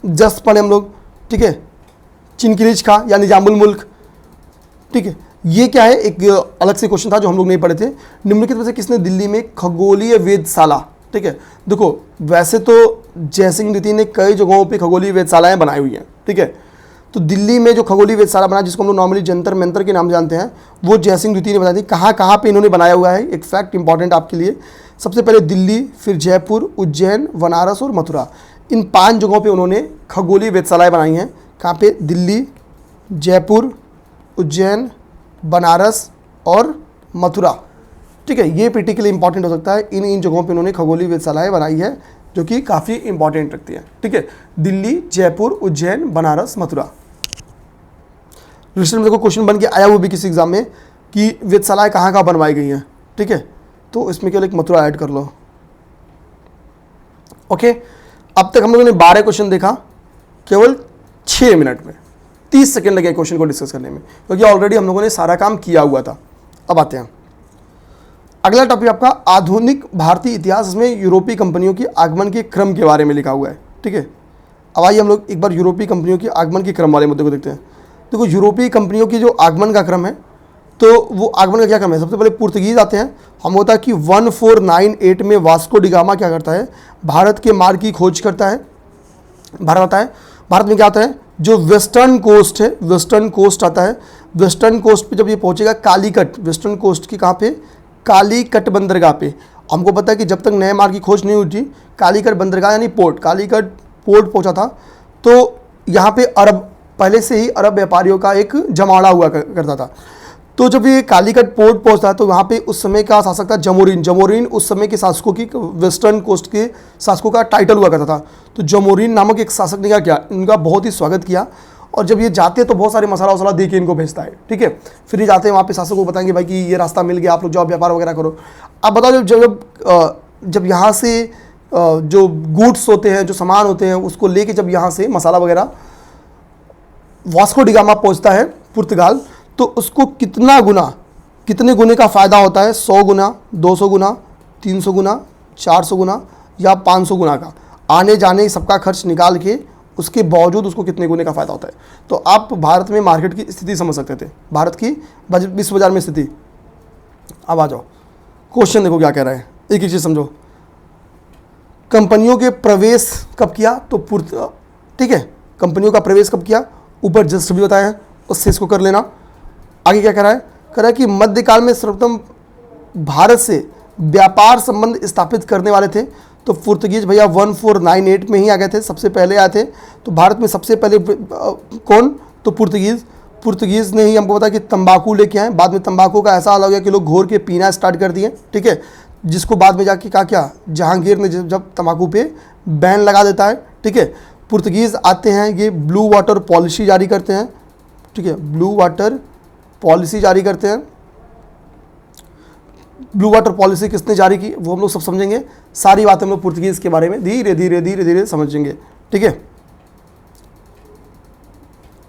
जस्ट पढ़े हम लोग, ठीक है, चिनकिरिच खां या निजामुल मुल्क, ठीक है। ये क्या है, एक अलग से क्वेश्चन था जो हम लोग नहीं पढ़े थे। निम्नलिखित में से किसने दिल्ली में खगोलीय वेधशाला, ठीक है, देखो वैसे तो जयसिंह द्वितीय ने कई जगहों पे खगोलीय वेधशालाएं बनाई हुई हैं, ठीक है, तो दिल्ली में जो खगोलीय वेधशाला बना जिसको हम लोग नॉर्मली जंतर मंतर के नाम जानते हैं, वो जयसिंह द्वितीय ने बनाई थी। कहाँ कहाँ पे इन्होंने बनाया हुआ है, एक फैक्ट इंपॉर्टेंट आपके लिए, सबसे पहले दिल्ली, फिर जयपुर, उज्जैन, बनारस और मथुरा, इन 5 जगहों पे उन्होंने खगोलीय वेधशालाएं बनाई हैं। कहाँ पे, दिल्ली, जयपुर, उज्जैन, बनारस और मथुरा, ठीक है, ये पीटी के लिए इंपॉर्टेंट हो सकता है। इन जगहों पे उन्होंने खगोलीय वेधशालाएं बनाई है जो कि काफ़ी इंपॉर्टेंट रखती है, ठीक है, दिल्ली, जयपुर, उज्जैन, बनारस, मथुरा। रिसेंट में देखो क्वेश्चन बन के आया वो भी किसी एग्जाम में कि वेधशालाएं कहाँ कहाँ बनवाई गई हैं, ठीक है, तो इसमें केवल एक मथुरा ऐड कर लो। ओके, अब तक हम लोगों ने 12 क्वेश्चन देखा केवल 6 मिनट में, 30 सेकेंड लगे क्वेश्चन को डिस्कस करने में, क्योंकि ऑलरेडी हम लोगों ने सारा काम किया हुआ था। अब आते हैं अगला टॉपिक आपका आधुनिक भारतीय इतिहास में यूरोपीय कंपनियों की आगमन के क्रम के बारे में लिखा हुआ है। ठीक है, अब आइए हम लोग एक बार यूरोपीय कंपनियों की आगमन के क्रम वाले मुद्दे को देखते हैं। देखो यूरोपीय कंपनियों की जो आगमन का क्रम है, तो वो आगमन का क्या क्रम है? सबसे पहले पुर्तगीज आते हैं। हम होता है कि 1498 में वास्को डी गामा क्या करता है? भारत के मार्ग की खोज करता है। भारत आता है। भारत में क्या आता है? जो वेस्टर्न कोस्ट है, वेस्टर्न कोस्ट आता है। वेस्टर्न कोस्ट पे जब ये पहुंचेगा कालीकट, वेस्टर्न कोस्ट की कहाँ पे? कालीकट बंदरगाह पे। हमको पता है कि जब तक नए मार्ग की खोज नहीं हुई थी, कालीकट बंदरगाह यानी पोर्ट, कालीकट पोर्ट पहुंचा था। तो यहाँ पे अरब, पहले से ही अरब व्यापारियों का एक जमावड़ा हुआ करता था। तो जब ये कालीकट पोर्ट पहुंचता है तो वहाँ पे उस समय का शासक था जमोरिन। जमोरिन उस समय के शासकों की, वेस्टर्न कोस्ट के शासकों का टाइटल हुआ करता था। तो जमोरिन नामक एक शासक ने क्या किया? इनका बहुत ही स्वागत किया, और जब ये जाते हैं तो बहुत सारे मसाला वसाला दे के इनको भेजता है। ठीक है, फिर ये जाते हैं वहाँ पे शासकों को बताएंगे भाई कि ये रास्ता मिल गया, आप लोग जाओ व्यापार वगैरह करो। अब बताओ जब यहाँ से जो गुड्स होते हैं, जो सामान होते हैं, उसको लेके जब यहाँ से मसाला वगैरह वास्को डी गामा पहुँचता है पुर्तगाल, तो उसको कितने गुने का फ़ायदा होता है? 100 गुना, 200 गुना, 300 गुना, 400 गुना या 500 गुना का आने जाने सबका खर्च निकाल के उसके बावजूद उसको कितने गुने का फ़ायदा होता है। तो आप भारत में मार्केट की स्थिति समझ सकते थे, भारत की विश्व बाजार में स्थिति। अब आ जाओ, क्वेश्चन देखो क्या कह रहा है, एक ही चीज़ समझो। कंपनियों के प्रवेश कब किया? तो ठीक है, कंपनियों का प्रवेश कब किया? ऊपर जस्ट भी बताया है, उससे इसको कर लेना। आगे क्या कह रहा है? कह रहा है कि मध्यकाल में सर्वप्रथम भारत से व्यापार संबंध स्थापित करने वाले थे तो पुर्तगीज भैया 1498 में ही आ गए थे, सबसे पहले आए थे। तो भारत में सबसे पहले कौन? तो पुर्तगीज ने ही हमको पता कि तंबाकू लेके आए। बाद में तंबाकू का ऐसा हाल हो गया कि लोग घोर के पीना स्टार्ट कर दिए। ठीक है, जिसको बाद में जाके क्या जहांगीर ने जब तंबाकू पे बैन लगा देता है। ठीक है, पुर्तगीज आते हैं, ये ब्लू वाटर पॉलिसी जारी करते हैं। ठीक है, ब्लू वाटर पॉलिसी जारी करते हैं। ब्लू वाटर पॉलिसी किसने जारी की वो हम लोग सब समझेंगे। सारी बातें हम लोग पुर्तगीज के बारे में धीरे धीरे समझेंगे। ठीक है,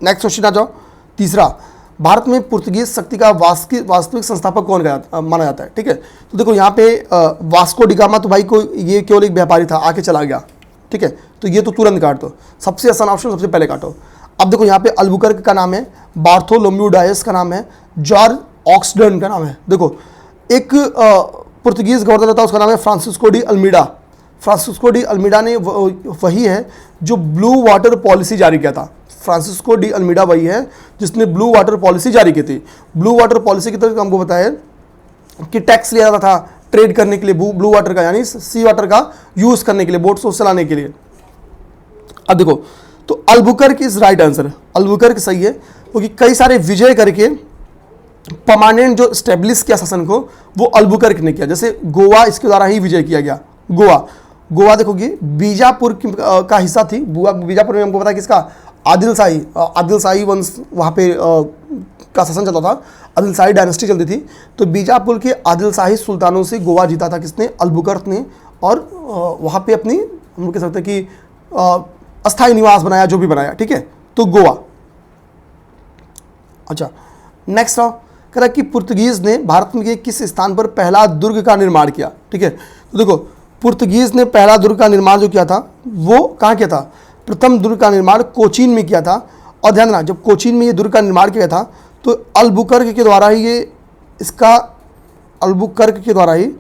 नेक्स्ट क्वेश्चन आ जाओ। तीसरा, भारत में पुर्तगीज शक्ति का वास्तविक संस्थापक कौन माना जाता है? ठीक है, तो देखो यहाँ पे वास्को डी गामा तो भाई को ये केवल एक व्यापारी था, आके चला गया। ठीक है, तो ये तो तुरंत काट दो, सबसे आसान ऑप्शन सबसे पहले काटो। अब देखो यहाँ पे अल्बुकर्क का नाम है, बार्थोलोम्यू डायस का नाम है, जॉर्ज ऑक्सडर्न का नाम है। देखो एक पुर्तगीज गवर्नर था, उसका नाम है Francisco de Almeida. Francisco de Almeida ने वही है जो ब्लू वाटर पॉलिसी जारी किया था। फ्रांसिस्को डी अल्मीडा वही है जिसने ब्लू वाटर पॉलिसी जारी की थी। ब्लू वाटर पॉलिसी की तरफ हमको बताया कि टैक्स लिया जाता था ट्रेड करने के लिए ब्लू वाटर का, यानी सी वाटर का यूज़ करने के लिए, बोट्स को चलाने के लिए। अब देखो, तो Albuquerque is right answer, Albuquerque सही है, क्योंकि कई सारे विजय करके परमानेंट जो स्टेब्लिश किया शासन को वो अल्बुकर्क ने किया। जैसे गोवा इसके द्वारा ही विजय किया गया। गोवा देखोगे बीजापुर का हिस्सा थी। बीजापुर में हमको पता है किसका? आदिल शाही वंश वहाँ पे का शासन चलता था, आदिल शाही डायनेस्टी चलती थी। तो बीजापुर के आदिल शाही सुल्तानों से गोवा जीता था किसने? अल्बुकर्क ने। और वहाँ पे अपनी हम लोग कह सकते हैं कि अस्थायी निवास बनाया, जो भी बनाया। ठीक है, तो गोवा। अच्छा, नेक्स्ट कह रहा कि पुर्तगीज ने भारत में किस स्थान पर पहला दुर्ग का निर्माण किया? ठीक है, तो देखो पुर्तगीज ने पहला दुर्ग का निर्माण जो किया था वो कहाँ किया था? प्रथम दुर्ग का निर्माण कोचीन में किया था। और ध्यान देना, जब कोचीन में ये दुर्ग का निर्माण किया था तो अल्बुकर्क के द्वारा ही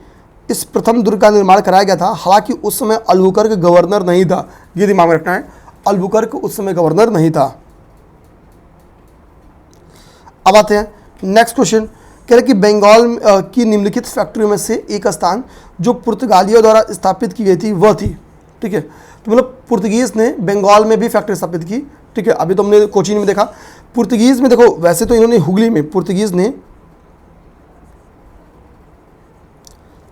इस प्रथम दुर्ग का निर्माण कराया गया था। हालांकि उस समय अल्बुकर्क गवर्नर नहीं था, ये दिमाग में रखना है, अल्बुकर्क उस समय गवर्नर नहीं था। अब आते हैं नेक्स्ट क्वेश्चन। कह रहे कि बंगाल की निम्नलिखित फैक्ट्रियों में से एक स्थान जो पुर्तगालियों द्वारा स्थापित की गई थी वह थी। ठीक है, तो मतलब पुर्तगीज ने बंगाल में भी फैक्ट्री स्थापित की। ठीक है, अभी तो हमने कोचीन में देखा। पुर्तगीज में देखो, वैसे तो इन्होंने हुगली में, पुर्तगीज ने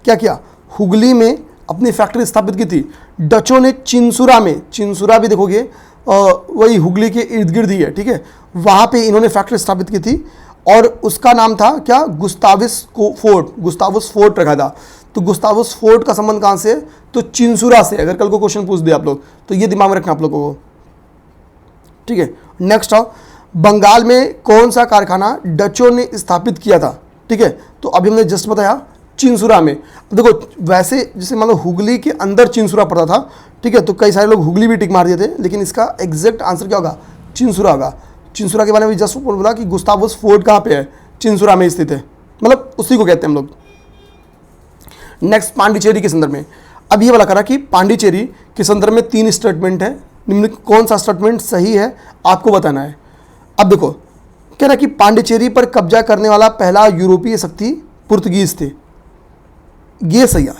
क्या किया? हुगली में अपनी फैक्ट्री स्थापित की थी। डचों ने चिंसुरा में, चिंसुरा भी देखोगे वही हुगली के इर्द गिर्द ही है। ठीक है, वहाँ पे इन्होंने फैक्ट्री स्थापित की थी और उसका नाम था क्या? गुस्तावस फोर्ट, गुस्तावस फोर्ट रखा था। तो गुस्तावस फोर्ट का संबंध कहाँ से? तो चिंसुरा से। अगर कल को क्वेश्चन पूछ दे आप लोग तो ये दिमाग में रखना आप लोगों को। ठीक है, नेक्स्ट आओ, बंगाल में कौन सा कारखाना डचों ने स्थापित किया था? ठीक है, तो अभी हमने जस्ट बताया चिंसुरा में। देखो वैसे जैसे मान लो हुगली के अंदर चिंसुरा पड़ता था, ठीक है, तो कई सारे लोग हुगली भी टिक मार दिए थे, लेकिन इसका एग्जैक्ट आंसर क्या होगा, चिंसुरा होगा। चिंसुरा के बारे में जस्ट बोला कि गुस्तावस फोर्ट कहाँ पे है, चिंसुरा में स्थित है, मतलब उसी को कहते हैं हम लोग। नेक्स्ट पांडिचेरी के संदर्भ में, अब ये वाला करा कि पांडिचेरी के संदर्भ में 3 स्टेटमेंट है, निम्न कौन सा स्टेटमेंट सही है आपको बताना है। अब देखो कह रहा कि पांडिचेरी पर कब्जा करने वाला पहला यूरोपीय शक्ति पुर्तगीज थे, ये सही है,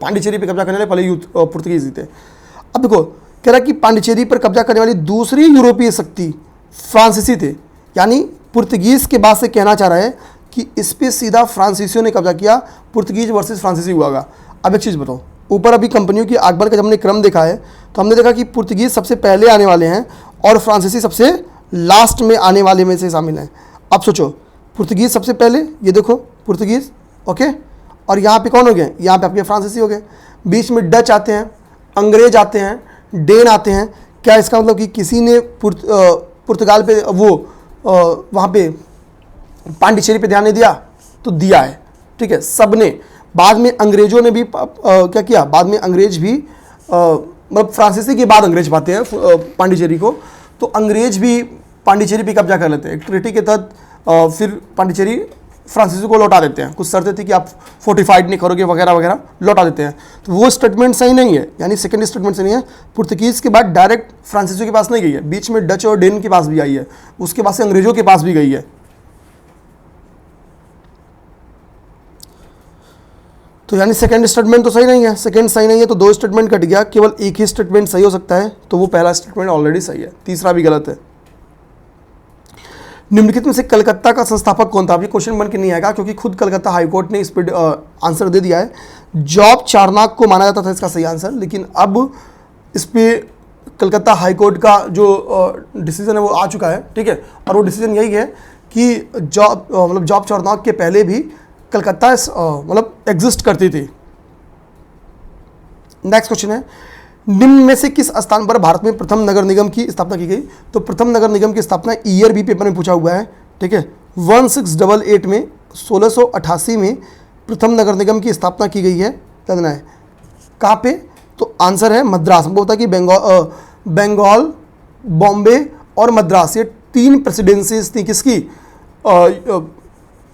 पांडिचेरी पर कब्जा करने वाले पहले पुर्तगीज थे। अब देखो कह रहा कि पांडिचेरी पर कब्जा करने वाली दूसरी यूरोपीय शक्ति फ्रांसीसी थे, यानी पुर्तगीज के बाद से कहना चाह रहा है कि इस पर सीधा फ्रांसीसियों ने कब्जा किया, पुर्तगीज वर्सेस फ्रांसीसी हुआ होगा। अब एक चीज़ बताओ, ऊपर अभी कंपनियों की आगमन का जब हमने क्रम देखा है तो हमने देखा कि पुर्तगीज सबसे पहले आने वाले हैं और फ्रांसीसी सबसे लास्ट में आने वाले में से शामिल हैं। अब सोचो पुर्तगीज सबसे पहले, ये देखो पुर्तगीज, ओके, और यहाँ पे कौन हो गए, यहाँ पे आपके फ्रांसीसी हो गए, बीच में डच आते हैं, अंग्रेज आते हैं, डेन आते हैं। क्या इसका मतलब कि किसी ने पुर्तगाल पे वहाँ पे पांडिचेरी पे ध्यान नहीं दिया? तो दिया है, ठीक है, सब ने। बाद में अंग्रेजों ने भी क्या किया, बाद में अंग्रेज भी मतलब फ्रांसीसी के बाद अंग्रेज पाते हैं पांडिचेरी को, तो अंग्रेज भी पांडिचेरी पे कब्जा कर लेते हैं। एक ट्रीटी के तहत फिर पांडिचेरी फ्रांसीसी को लौटा देते हैं, कुछ शर्तें थी कि आप फोर्टिफाइड नहीं करोगे वगैरह वगैरह, लौटा देते हैं। तो वो स्टेटमेंट सही नहीं है, यानी सेकंड स्टेटमेंट सही नहीं है। पुर्तगीज के बाद डायरेक्ट फ्रांसीसी के पास नहीं गई है, बीच में डच और डेन के पास भी आई है, उसके बाद से अंग्रेजों के पास भी गई है। तो यानी सेकंड स्टेटमेंट तो सही नहीं है, सेकंड सही नहीं है तो 2 स्टेटमेंट कट गया, केवल एक ही स्टेटमेंट सही हो सकता है, तो वो पहला स्टेटमेंट ऑलरेडी सही है, तीसरा भी गलत है। निम्नलिखित में से कलकत्ता का संस्थापक कौन था? अभी क्वेश्चन बन के नहीं आएगा क्योंकि खुद कलकत्ता हाईकोर्ट ने इस पर आंसर दे दिया है। जॉब चार्नक को माना जाता था इसका सही आंसर, लेकिन अब इस पर कलकत्ता हाईकोर्ट का जो डिसीजन है वो आ चुका है, ठीक है, और वो डिसीजन यही है कि जॉब चार्नक के पहले भी कलकत्ता मतलब एग्जिस्ट करती थी। नेक्स्ट क्वेश्चन है, निम्न में से किस स्थान पर भारत में प्रथम नगर निगम की स्थापना की गई? तो प्रथम नगर निगम की स्थापना ईयर भी पेपर में पूछा हुआ है, ठीक है, 1688 में 1688 में प्रथम नगर निगम की स्थापना की गई है, कहना है कहाँ पे? तो आंसर है मद्रास। हमको पता है कि बंगाल, बॉम्बे और मद्रास, ये 3 प्रेसिडेंसीज थी किसकी?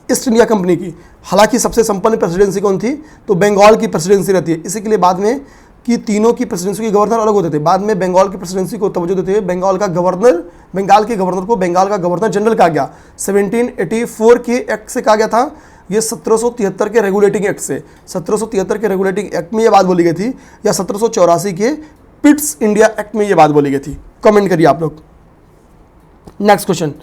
ईस्ट इंडिया कंपनी की। हालांकि सबसे संपन्न प्रेसिडेंसी कौन थी? तो बंगाल की प्रेसिडेंसी रहती है। इसी के लिए बाद में कि तीनों की प्रेसिडेंसी के गवर्नर अलग होते थे, बाद में बंगाल की प्रेसिडेंसी को तवज्जो देते हुए बंगाल के गवर्नर को बंगाल का गवर्नर जनरल कहा गया। 1784 के एक्ट से कहा गया था, ये 1773 के रेगुलेटिंग एक्ट से, 1773 के रेगुलेटिंग एक्ट में ये बात बोली गई थी, या 1784 के पिट्स इंडिया एक्ट में ये बात बोली गई थी? कमेंट करिए आप लोग। नेक्स्ट क्वेश्चन,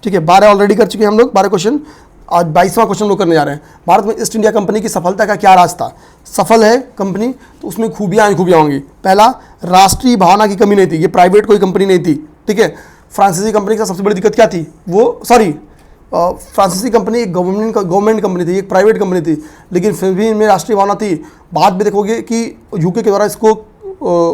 ठीक है, 12 ऑलरेडी कर चुके हैं हम लोग, 12 क्वेश्चन, आज 22वां क्वेश्चन लोग करने जा रहे हैं। भारत में ईस्ट इंडिया कंपनी की सफलता का क्या राज था? सफल है कंपनी तो उसमें खूबियाँ होंगी। पहला, राष्ट्रीय भावना की कमी नहीं थी, ये प्राइवेट कोई कंपनी नहीं थी, ठीक है। फ्रांसीसी कंपनी का सबसे बड़ी दिक्कत क्या थी? फ्रांसीसी कंपनी एक गवर्नमेंट कंपनी थी, एक प्राइवेट कंपनी थी, लेकिन फिर भी इनमें राष्ट्रीय भावना थी। बाद में देखोगे कि यूके के द्वारा इसको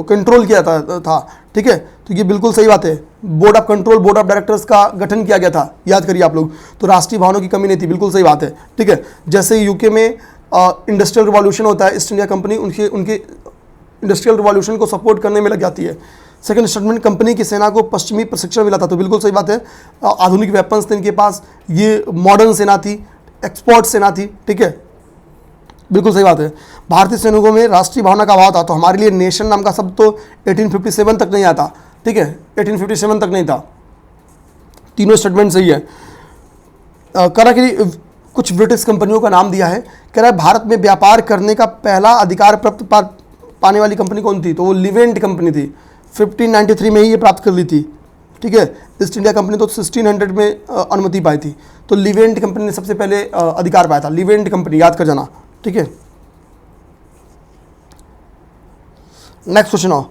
कंट्रोल किया था, ठीक है, तो ये बिल्कुल सही बात है। Board of control, board of directors का गठन किया गया था, याद करिए आप लोग। तो राष्ट्रीय भावना की कमी नहीं थी, बिल्कुल सही बात है, ठीक है। जैसे यूके में इंडस्ट्रियल रिवॉल्यूशन होता है, ईस्ट इंडिया कंपनी उनके इंडस्ट्रियल रिवॉल्यूशन को सपोर्ट करने में लग जाती है। सेकंड स्टेटमेंट, कंपनी की सेना को पश्चिमी प्रशिक्षण मिला था, तो बिल्कुल सही बात है। आधुनिक वेपन्स थे इनके पास, ये मॉडर्न सेना थी, एक्सपोर्ट सेना थी, ठीक है, बिल्कुल सही बात है। भारतीय सैनिकों में राष्ट्रीय भावना का अभाव था, तो हमारे लिए नेशन नाम का शब्द तो 1857 तक नहीं आता, ठीक है, 1857 तक नहीं था। तीनों स्टेटमेंट सही है। करा कि कुछ ब्रिटिश कंपनियों का नाम दिया है, कह रहा है भारत में व्यापार करने का पहला अधिकार प्राप्त पाने वाली कंपनी कौन थी? तो वो लिवेंट कंपनी थी, 1593 में ही ये प्राप्त कर ली थी, ठीक है। ईस्ट इंडिया कंपनी तो 1600 में अनुमति पाई थी, तो लिवेंट कंपनी ने सबसे पहले अधिकार पाया था, लिवेंट कंपनी, याद कर जाना, ठीक है। नेक्स्ट क्वेश्चन आओ,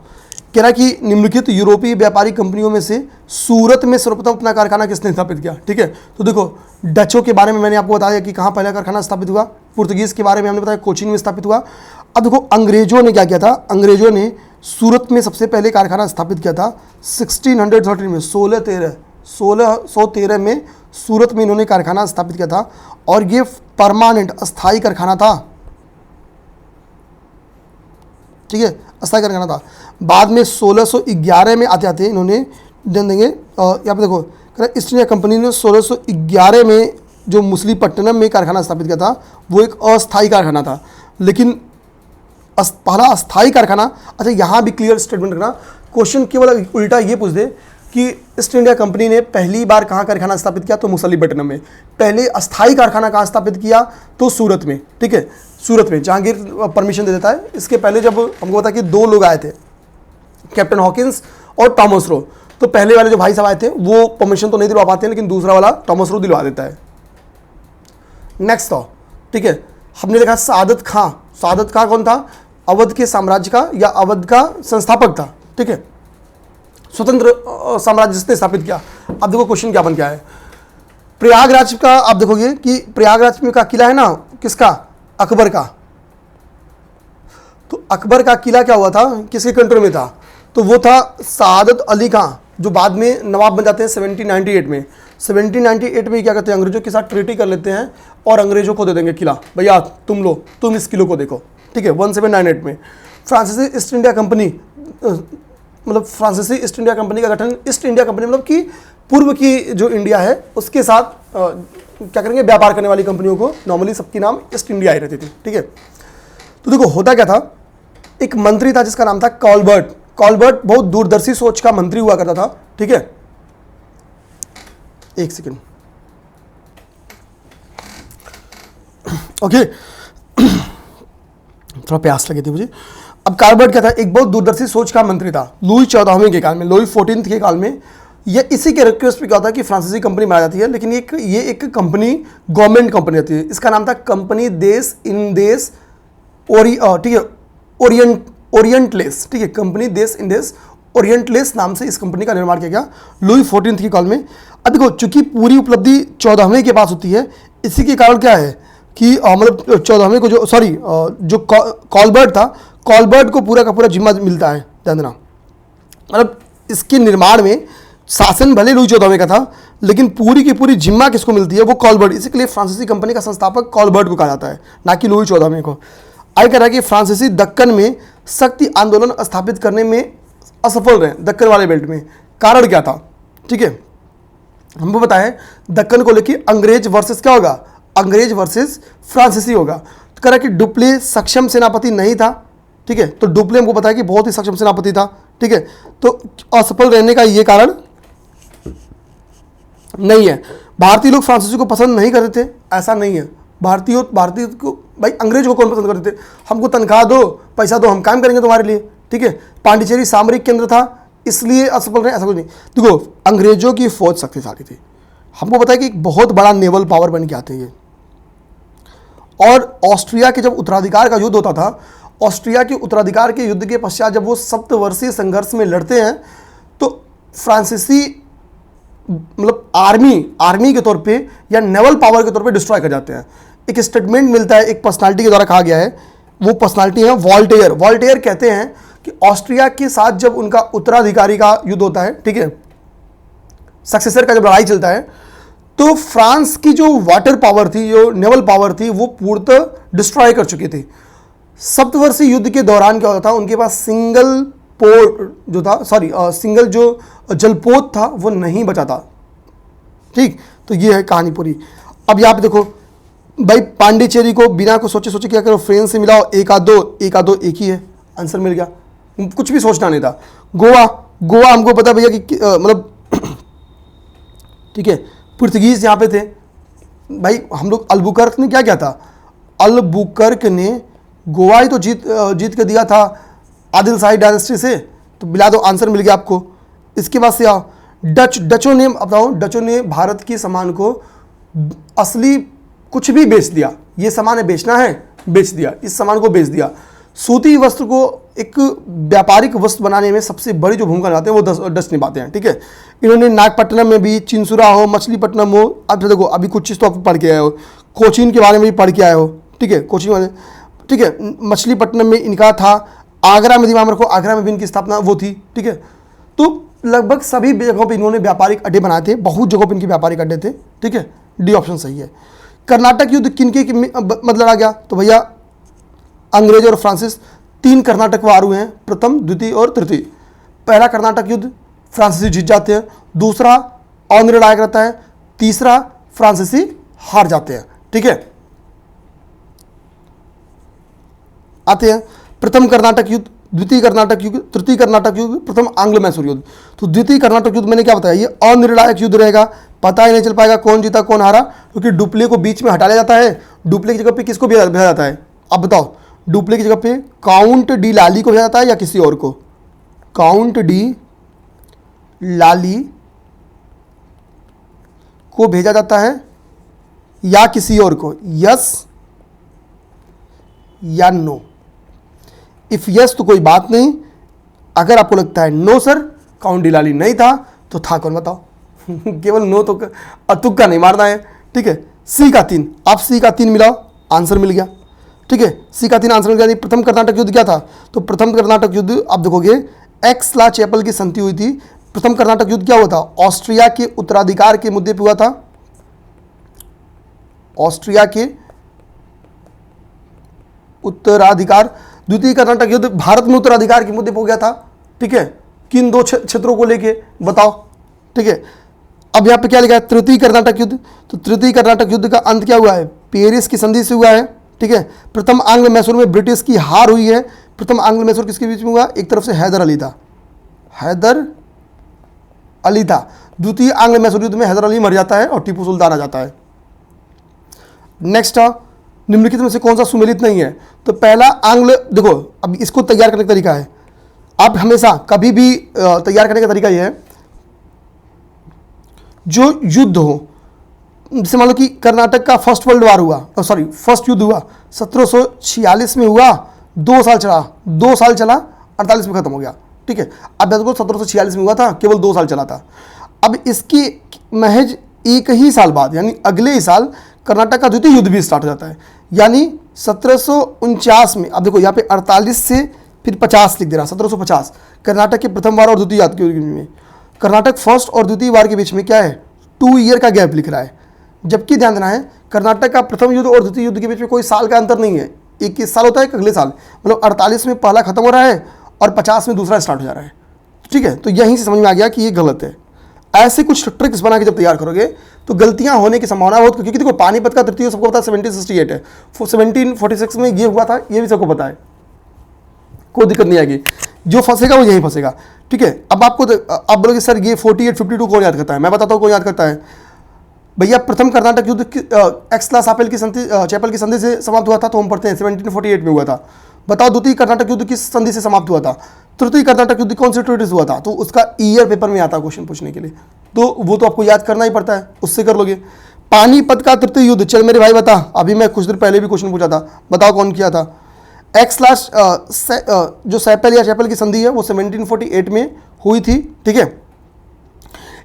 कह रहा है कि निम्नलिखित यूरोपीय व्यापारिक कंपनियों में से सूरत में सर्वप्रथम अपना कारखाना किसने स्थापित किया? ठीक है, तो देखो डचों के बारे में मैंने आपको बताया कि कहाँ पहला कारखाना स्थापित हुआ, पुर्तगीज के बारे में हमने बताया कोचीन में स्थापित हुआ। अब देखो अंग्रेजों ने क्या किया था, अंग्रेजों ने सूरत में सबसे पहले कारखाना स्थापित किया था 1613 में, 1613 में सूरत में इन्होंने कारखाना स्थापित किया था, और ये परमानेंट अस्थायी कारखाना था, ठीक है, अस्थायी कारखाना था। बाद में 1611 में आते आते इन्होंने ध्यान देंगे यहाँ पे देखो, ईस्ट इंडिया कंपनी ने 1611 में जो मछलीपट्टनम में कारखाना स्थापित किया था वो एक अस्थायी कारखाना था, लेकिन पहला अस्थायी कारखाना। अच्छा, यहाँ भी क्लियर स्टेटमेंट रखना, क्वेश्चन केवल उल्टा ये पूछ दे कि ईस्ट इंडिया कंपनी ने पहली बार कहाँ कारखाना स्थापित किया, तो मछलीपट्टनम में। पहले अस्थायी कारखाना कहाँ स्थापित किया, तो सूरत में। ठीक है, सूरत में जहांगीर परमिशन दे देता है। इसके पहले जब हमको पता कि 2 लोग आए थे, कैप्टन हॉकिंस और टॉमस रो, तो पहले वाले जो भाई साहब आए थे वो परमिशन तो नहीं दिलवा पाते हैं, लेकिन दूसरा वाला टॉमस रो दिलवा देता है। नेक्स्ट था, ठीक है, हमने देखा सादत खां। सादत खां कौन था, अवध के साम्राज्य का या अवध का संस्थापक था। ठीक है, स्वतंत्र साम्राज्य जिसने स्थापित किया। अब देखो क्वेश्चन क्या बन गया है, प्रयागराज का आप देखोगे कि प्रयागराज में का किला है ना, किसका, अकबर का। तो अकबर का किला क्या हुआ था, किसके कंट्रोल में था, तो वो था सादत अली खां, जो बाद में नवाब बन जाते हैं 1798 में। 1798 में क्या करते हैं, अंग्रेजों के साथ ट्रीटी कर लेते हैं और अंग्रेजों को दे देंगे किला, भैया तुम लो, तुम इस किलो को देखो। ठीक है, 1798 में फ्रांसीसी ईस्ट इंडिया कंपनी, मतलब फ्रांसीसी ईस्ट इंडिया कंपनी का गठन, ईस्ट इंडिया कंपनी मतलब कि पूर्व की जो इंडिया है उसके साथ क्या करेंगे, व्यापार करने वाली कंपनियों को नॉर्मली सबकी नाम ईस्ट इंडिया ही रहती थी। ठीक है, तो देखो होता क्या था, एक मंत्री था जिसका नाम था कॉलबर्ट। कॉलबर्ट बहुत दूरदर्शी सोच का मंत्री हुआ करता था। ठीक है, एक सेकेंड, ओके, थोड़ा प्यास लगी थी मुझे। अब कॉलबर्ट क्या था, एक बहुत दूरदर्शी सोच का मंत्री था लुई 14वें के काल में, लुई 14 के काल में। ये इसी के रिक्वेस्ट पे क्या होता है कि फ्रांसीसी कंपनी बनाई जाती है, लेकिन ये एक कंपनी गवर्नमेंट कंपनी होती है। इसका नाम था कंपनी देश इंदेश ठीक है, ओरिएंटलेस। ठीक है, कंपनी देश इंदेश ओरिएंटलेस नाम से इस कंपनी का निर्माण किया गया लुई 14 के काल में। अब देखो, चूंकि पूरी उपलब्धि 14वें के पास होती है, इसी के कारण क्या है कि मतलब 14वें को जो जो कॉलबर्ट था, कॉलबर्ट को पूरा का पूरा जिम्मा मिलता है। ध्यान देना, मतलब इसके निर्माण में शासन भले लुई 14वें का था, लेकिन पूरी की पूरी जिम्मा किसको मिलती है, वो कॉलबर्ट। इसी के लिए फ्रांसीसी कंपनी का संस्थापक कॉलबर्ट को कहा जाता है, ना कि लुई 14वें को। आगे कह रहा है कि फ्रांसीसी दक्कन में शक्ति आंदोलन स्थापित करने में असफल रहे, दक्कन वाले बेल्ट में। कारण क्या था, ठीक है, हमको पता है दक्कन को लेकर अंग्रेज वर्सेस क्या होगा, अंग्रेज वर्सेस फ्रांसीसी होगा। तो कह रहा है कि डुप्ले सक्षम सेनापति नहीं था। ठीक है, तो डुप्ले हमको पता है कि बहुत ही सक्षम सेनापति था। ठीक है, तो असफल रहने का ये कारण नहीं है। भारतीय लोग फ्रांसीसी को पसंद नहीं करते थे, ऐसा नहीं है। भारतीय को, भाई अंग्रेज को कौन पसंद करते थे, हमको तनख्वाह दो, पैसा दो, हम काम करेंगे तुम्हारे लिए। ठीक है, पांडिचेरी सामरिक केंद्र था, इसलिए असफल रहे, ऐसा कुछ नहीं। देखो, अंग्रेजों की फौज शक्तिशाली थी, हमको पता है कि एक बहुत बड़ा नेवल पावर बन के आते हैं ये। और ऑस्ट्रिया के जब उत्तराधिकार का युद्ध होता था, ऑस्ट्रिया के उत्तराधिकार के युद्ध के पश्चात जब वो सप्तवर्षीय संघर्ष में लड़ते हैं, तो फ्रांसीसी मतलब आर्मी के तौर पे या नेवल पावर के तौर पे डिस्ट्रॉय कर जाते हैं। एक स्टेटमेंट मिलता है, एक पर्सनालिटी के द्वारा कहा गया है, वो पर्सनालिटी है वॉल्टेयर। वॉल्टेयर कहते हैं कि ऑस्ट्रिया के साथ जब उनका उत्तराधिकारी का युद्ध होता है, ठीक है, सक्सेसर का जब लड़ाई चलता है, तो फ्रांस की जो वाटर पावर थी, जो नेवल पावर थी, वो पूर्णतः डिस्ट्रॉय कर चुकी थी। सप्तवर्षीय युद्ध के दौरान क्या होता था, उनके पास सिंगल पोर्ट जो था, सिंगल जो जलपोत था वो नहीं बचा था। ठीक, तो ये है कहानी पूरी। अब यहाँ पे देखो भाई, पांडिचेरी को बिना को सोचे क्या करो, फ्रेंच से मिलाओ, एक आध दो एक ही है, आंसर मिल गया, कुछ भी सोचना नहीं था। गोवा हमको पता भैया कि मतलब ठीक है, पुर्तगीज यहाँ पे थे भाई। हम लोग अल्बुकर्क ने क्या किया था, अल्बुकर्क ने गोवा ही तो जीत के दिया था आदिल शाही डायनेस्टी से, तो मिला दो, आंसर मिल गया आपको। इसके बाद से आओ डचों ने, बताओ, डचों ने भारत के सामान को असली कुछ भी बेच दिया। ये सामान बेचना है, बेच दिया, इस सामान को बेच दिया। सूती वस्त्र को एक व्यापारिक वस्त्र बनाने में सबसे बड़ी जो भूमिका निभाते हैं वो डच निभाते हैं। ठीक है, इन्होंने नागपट्टनम में भी, चिंसुरा हो, मछलीपट्टनम हो, अब देखो अभी कुछ चीज़ तो आप पढ़ के आए हो, कोचीन के बारे में भी पढ़ के आए हो। ठीक है, कोचीन वाले, ठीक है, मछलीपट्टनम में इनका था। आगरा में दिमाग रखो, आगरा में भी इनकी स्थापना वो थी। ठीक है, तो लगभग सभी जगहों पे इन्होंने व्यापारिक अड्डे बनाए थे, बहुत जगहों पे इनके व्यापारिक अड्डे थे। ठीक है, डी ऑप्शन सही है। कर्नाटक युद्ध किनके मतलब लड़ा गया, तो भैया अंग्रेज और फ्रांसिस। 3 कर्नाटक वार हुए हैं, प्रथम, द्वितीय और तृतीय। पहला कर्नाटक युद्ध फ्रांसीसी जीत जाते हैं, दूसरा अनिर्णायक रहता है, तीसरा फ्रांसीसी हार जाते हैं। ठीक है, आते हैं प्रथम कर्नाटक युद्ध, द्वितीय कर्नाटक युद्ध, तृतीय कर्नाटक युद्ध, प्रथम आंग्ल मैसूर युद्ध। तो द्वितीय कर्नाटक युद्ध मैंने क्या बताया, ये अनिर्णायक युद्ध रहेगा, पता ही नहीं चल पाएगा कौन जीता कौन हारा, क्योंकि डुप्ले को बीच में हटा लिया जाता है। डुप्ले की जगह पे किसको भेजा जाता है, अब बताओ, डुप्ले की जगह पे काउंट डी लाली को भेजा जाता है या किसी और को? काउंट डी लाली को भेजा जाता है या किसी और को? यस या नो? इफ यस तो कोई बात नहीं, अगर आपको लगता है नो सर काउंट डी लाली नहीं था, तो था कौन बताओ? केवल नो तो तुक्का नहीं मारना है। ठीक है, सी का 3, आप सी का 3 मिलाओ, आंसर मिल गया। ठीक है, सी का 3 आंसर मिल गया। प्रथम कर्नाटक युद्ध क्या था? तो प्रथम कर्नाटक युद्ध आप देखोगे एक्स ला चैपल की संधि हुई थी। प्रथम कर्नाटक युद्ध क्या हुआ था? ऑस्ट्रिया के उत्तराधिकार के मुद्दे पर हुआ था। ऑस्ट्रिया के उत्तराधिकार। द्वितीय कर्नाटक युद्ध भारत में उत्तराधिकार के मुद्दे पर हो गया था। ठीक है, किन 2 क्षेत्रों को लेके बताओ? ठीक है, अब यहां पे क्या लिखा है? तृतीय कर्नाटक युद्ध। तो तृतीय कर्नाटक युद्ध का अंत क्या हुआ है? पेरिस की संधि से हुआ है। ठीक है, प्रथम आंग्ल मैसूर में ब्रिटिश की हार हुई है। प्रथम आंग्ल मैसूर किसके बीच में हुआ? एक तरफ से हैदर अली था, हैदर अली था। द्वितीय आंग्ल मैसूर युद्ध में हैदर अली मर जाता है और टीपू सुल्तान आ जाता है। नेक्स्ट, निम्नलिखित में से कौन सा सुमेलित नहीं है? तो पहला आंग्ल, देखो अब इसको तैयार करने का तरीका है, आप हमेशा कभी भी तैयार करने का तरीका यह है, जो युद्ध हो, जैसे मान लो कि कर्नाटक का फर्स्ट वर्ल्ड वार हुआ, सॉरी फर्स्ट युद्ध हुआ 1746 में हुआ, 2 साल चला, 2 साल चला, 48 में खत्म हो गया। ठीक है, अब देखो 1746 में हुआ था, केवल 2 साल चला था। अब इसकी महज एक ही साल बाद, यानी अगले ही साल कर्नाटक का द्वितीय युद्ध भी स्टार्ट हो जाता है, यानी 1749 में। अब देखो यहाँ पे 48 से फिर 50 लिख दे रहा, 1750। कर्नाटक के प्रथम वार और द्वितीय युद्ध के बीच में, कर्नाटक फर्स्ट और द्वितीय वार के बीच में क्या है? 2 ईयर का गैप लिख रहा है। जबकि ध्यान देना है, कर्नाटक का प्रथम युद्ध और द्वितीय युद्ध के बीच में कोई साल का अंतर नहीं है, 21 साल होता है अगले साल, मतलब 48 में पहला खत्म हो रहा है और 50 में दूसरा स्टार्ट हो जा रहा है। ठीक है, तो यहीं से समझ में आ गया कि ये गलत है। ऐसे कुछ ट्रिक्स बना के जब तैयार करोगे तो गलतियां होने की संभावना बहुत, क्योंकि देखो पानीपत का तृतीय सबको पता है 1768 है, 1746 में ये हुआ था, ये भी सबको पता है, कोई दिक्कत नहीं आएगी। जो फंसेगा वो यहीं फंसेगा। ठीक है, अब आपको आप बोलोगे सर ये 48 52 कौन याद करता है? मैं बताता हूँ कौन याद करता है। भैया प्रथम कर्नाटक युद्ध एक्सला चैपल की संधि से समाप्त हुआ था, तो हम पढ़ते हैं 1748 में हुआ था। बताओ द्वितीय कर्नाटक युद्ध किस संधि से समाप्त हुआ था? तृतीय कर्नाटक युद्ध कौन से ट्रीटी से हुआ था? तो उसका ईयर पेपर में आता है क्वेश्चन पूछने के लिए, तो वो तो आपको याद करना ही पड़ता है, उससे कर लोगे। पानीपत का तृतीय युद्ध, चल मेरे भाई बता, अभी मैं कुछ देर पहले भी क्वेश्चन पूछा था, बताओ कौन किया था? जो सैपल या चैपल की संधि है वो 1748 में हुई थी। ठीक है,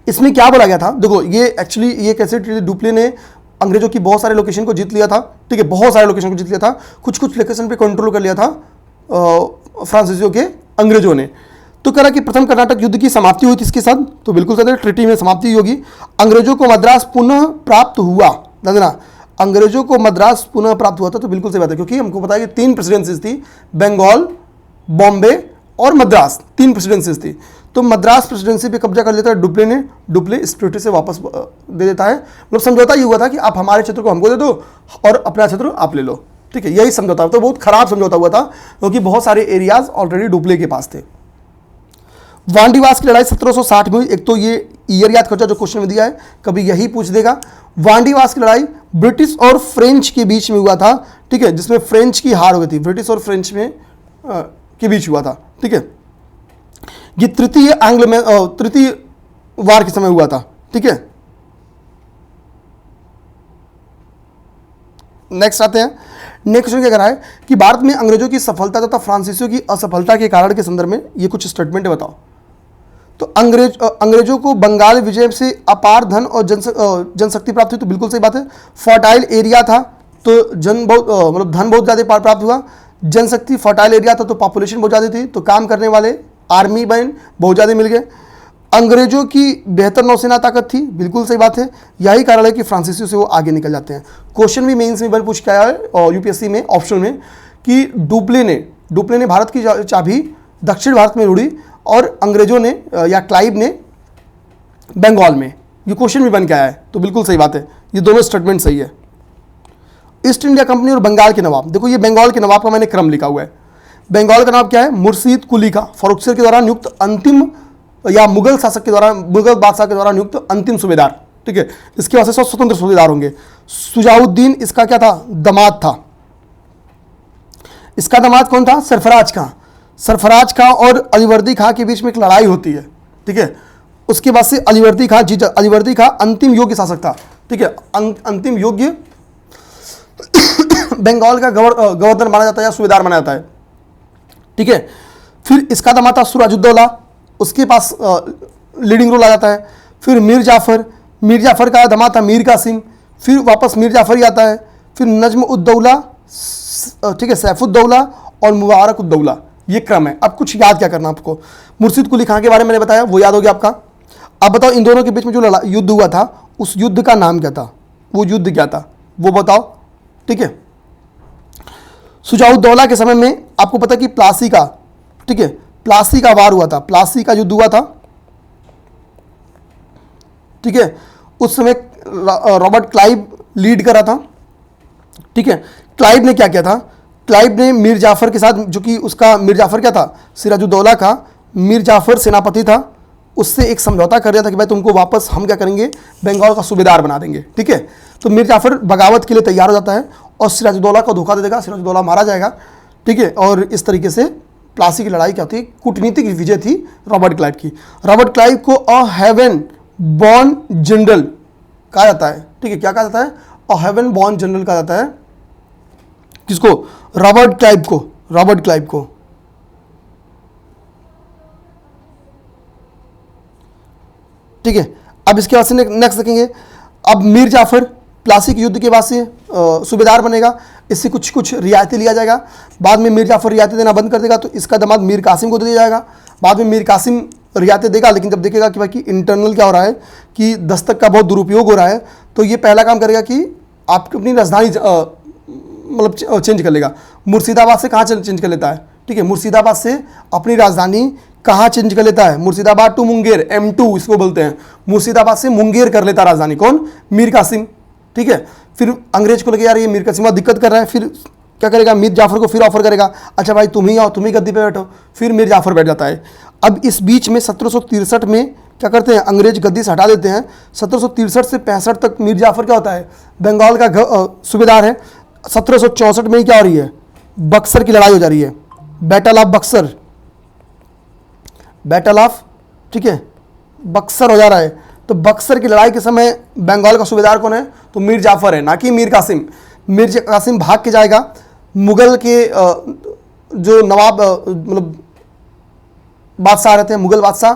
इसमें क्या बोला गया था? देखो ये एक्चुअली ये कैसे डुप्ले ने अंग्रेजों की बहुत सारे लोकेशन को जीत लिया था। ठीक है, बहुत सारे लोकेशन को जीत लिया था, कुछ कुछ लोकेशन पे कंट्रोल कर लिया था फ्रांसीसियों के, अंग्रेजों ने। तो कह रहा कि प्रथम कर्नाटक युद्ध की समाप्ति हुई थी इसके साथ, तो बिल्कुल सही, ट्रीटी में समाप्ति होगी। अंग्रेजों को मद्रास पुनः प्राप्त हुआ, ना अंग्रेजों को मद्रास पुनः प्राप्त हुआ था, तो बिल्कुल सही बात है, क्योंकि हमको पता है कि 3 प्रेसिडेंसीज थी, बंगाल, बॉम्बे और मद्रास, 3 प्रेसिडेंसीज थी। तो मद्रास प्रेसिडेंसी पे कब्जा कर लेता है डुप्ले ने, डुप्ले इस ट्रीटी से वापस दे देता है। मतलब समझौता ये हुआ था कि आप हमारे क्षेत्र को हमको दे दो और अपना क्षेत्र आप ले लो। ठीक है, यही समझौता, तो बहुत खराब समझौता हुआ था, क्योंकि बहुत सारे एरियाज ऑलरेडी डुप्ले के पास थे। वांडीवास की लड़ाई 1760 में हुई। एक तो ये ईयर याद कर जो क्वेश्चन में दिया है, कभी यही पूछ देगा। वांडीवास की लड़ाई ब्रिटिश और फ्रेंच के बीच में हुआ था। ठीक है, जिसमें फ्रेंच की हार हुई थी, ब्रिटिश और फ्रेंच में के बीच हुआ था। ठीक है, ये तृतीय तृतीय वार के समय हुआ था। ठीक है, नेक्स्ट आते हैं। नेक्स्ट क्वेश्चन क्या कह रहा है कि भारत में अंग्रेजों की सफलता तथा फ्रांसीसियों की असफलता के कारण के संदर्भ में ये कुछ स्टेटमेंट बताओ। तो अंग्रेजों को बंगाल विजय से अपार धन और जनशक्ति प्राप्त हुई, तो बिल्कुल सही बात है। फर्टाइल एरिया था तो धन बहुत ज़्यादा प्राप्त हुआ। जनशक्ति, फर्टाइल एरिया था तो पॉपुलेशन बहुत ज़्यादा थी, तो काम करने वाले आर्मी मैन बहुत ज़्यादा मिल गए। अंग्रेजों की बेहतर नौसेना ताकत थी, बिल्कुल सही बात है। यही कारण है कि फ्रांसीसियों से वो आगे निकल जाते हैं। क्वेश्चन भी मेंस में पूछ के आया है और यूपीएससी में ऑप्शन में कि डुप्ले ने डुप्ले ने भारत की चाबी दक्षिण भारत में उड़ी और अंग्रेजों ने या क्लाइव ने बंगाल में। ये क्वेश्चन भी बन के आया है, तो बिल्कुल सही बात है, ये दोनों स्टेटमेंट सही है। ईस्ट इंडिया कंपनी और बंगाल के नवाब, देखो ये बंगाल के नवाब का मैंने क्रम लिखा हुआ है। बंगाल का नवाब क्या है? मुर्शीद कुली खां, फर्रुखसिर के द्वारा नियुक्त अंतिम या मुगल शासक के द्वारा, मुगल बादशाह के द्वारा नियुक्त अंतिम सूबेदार, ठीक है। इसके बाद से स्वतंत्र सूबेदार होंगे। सुजाउद्दीन इसका क्या था? दामाद था। इसका दामाद कौन था? सरफराज खां। सरफराज खां और अलीवर्दी खां के बीच में एक लड़ाई होती है, ठीक है। उसके बाद से अलीवर्दी खां अलीवर्दी खां अंतिम योग्य शासक था, ठीक है। अंतिम योग्य बंगाल का गवर्नर माना जाता है या सूबेदार माना जाता है, ठीक है। फिर इसका दामाद था सुराजुद्दौला, उसके पास लीडिंग रोल आ जाता है। फिर मीर जाफर का दामाद था मीर कासिम, फिर वापस मीर जाफर ही आता है। फिर नजम उद्दौला, ठीक है, सैफुद्दौला और मुबारक उद्दौला, ये क्रम है। अब कुछ याद क्या करना आपको, मुर्शीद कुली खां के बारे में मैंने बताया, वो याद हो गया आपका। अब बताओ इन दोनों के बीच में जो युद्ध हुआ था, उस युद्ध का नाम क्या था? वो युद्ध क्या था वो बताओ, ठीक है। सुजाउद्दौला के समय में आपको पता कि प्लासी का, ठीक है, प्लासी का वार हुआ था, प्लासी का युद्ध हुआ था, ठीक है। उस समय रॉबर्ट क्लाइव लीड कर रहा था, ठीक है। क्लाइव ने क्या किया था? क्लाइव ने मीर जाफर के साथ, जो कि उसका मीर जाफर क्या था? सिराजुद्दौला का मीर जाफर सेनापति था, उससे एक समझौता कर दिया था कि भाई तुमको वापस हम क्या करेंगे, बंगाल का सूबेदार बना देंगे, ठीक है। तो मीर जाफर बगावत के लिए तैयार हो जाता है और सिराजुद्दौला को धोखा दे देगा, सिराजुद्दौला मारा जाएगा, ठीक है। और इस तरीके से प्लासी की लड़ाई क्या थी? कूटनीतिक विजय थी रॉबर्ट क्लाइव की। रॉबर्ट क्लाइव को अ हेवन बॉर्न जनरल कहा जाता है, ठीक है। क्या कहा जाता है? अ हेवन बॉर्न जनरल कहा जाता है। किसको? रॉबर्ट क्लाइव को, रॉबर्ट क्लाइव को, ठीक है। अब इसके बाद से नेक्स्ट देखेंगे। अब मीर जाफर प्लासी के युद्ध के बाद से सूबेदार बनेगा, इससे कुछ कुछ रियायतें लिया जाएगा। बाद में मीर जाफर रियायतें देना बंद कर देगा, तो इसका दामाद मीर कासिम को दे दिया जाएगा। बाद में मीर कासिम रियायतें देगा, लेकिन जब देखेगा कि भाई कि इंटरनल क्या हो रहा है, कि दस्तक का बहुत दुरुपयोग हो रहा है, तो ये पहला काम करेगा कि आपकी अपनी राजधानी मतलब चेंज कर लेगा। मुर्शिदाबाद से कहाँ चेंज कर लेता है, ठीक है। मुर्शिदाबाद से अपनी राजधानी कहाँ चेंज कर लेता है? मुर्शिदाबाद टू मुंगेर, M2 इसको बोलते हैं। मुर्शिदाबाद से मुंगेर कर लेता राजधानी, कौन? मीर कासिम, ठीक है। फिर अंग्रेज को लगे यार ये मीर कासिम दिक्कत कर रहा है, फिर क्या करेगा? मीर जाफर को फिर ऑफर करेगा, अच्छा भाई तुम ही आओ, तुम ही गद्दी पे बैठो। फिर मीर जाफर बैठ जाता है। अब इस बीच में 1763 में क्या करते हैं? अंग्रेज गद्दी से हटा देते हैं। 1763 से 65 तक मीर जाफर क्या होता है? बंगाल का सूबेदार है। 1764 में ही क्या हो रही है? बक्सर की लड़ाई हो जा रही है, battle of Buxar, battle of, ठीक है, बक्सर हो जा रहा है। तो बक्सर की लड़ाई के समय बंगाल का सूबेदार कौन है? तो मीर जाफर है, ना कि मीर कासिम। मीर कासिम भाग के जाएगा, मुगल के जो नवाब मतलब बादशाह रहते हैं, मुगल बादशाह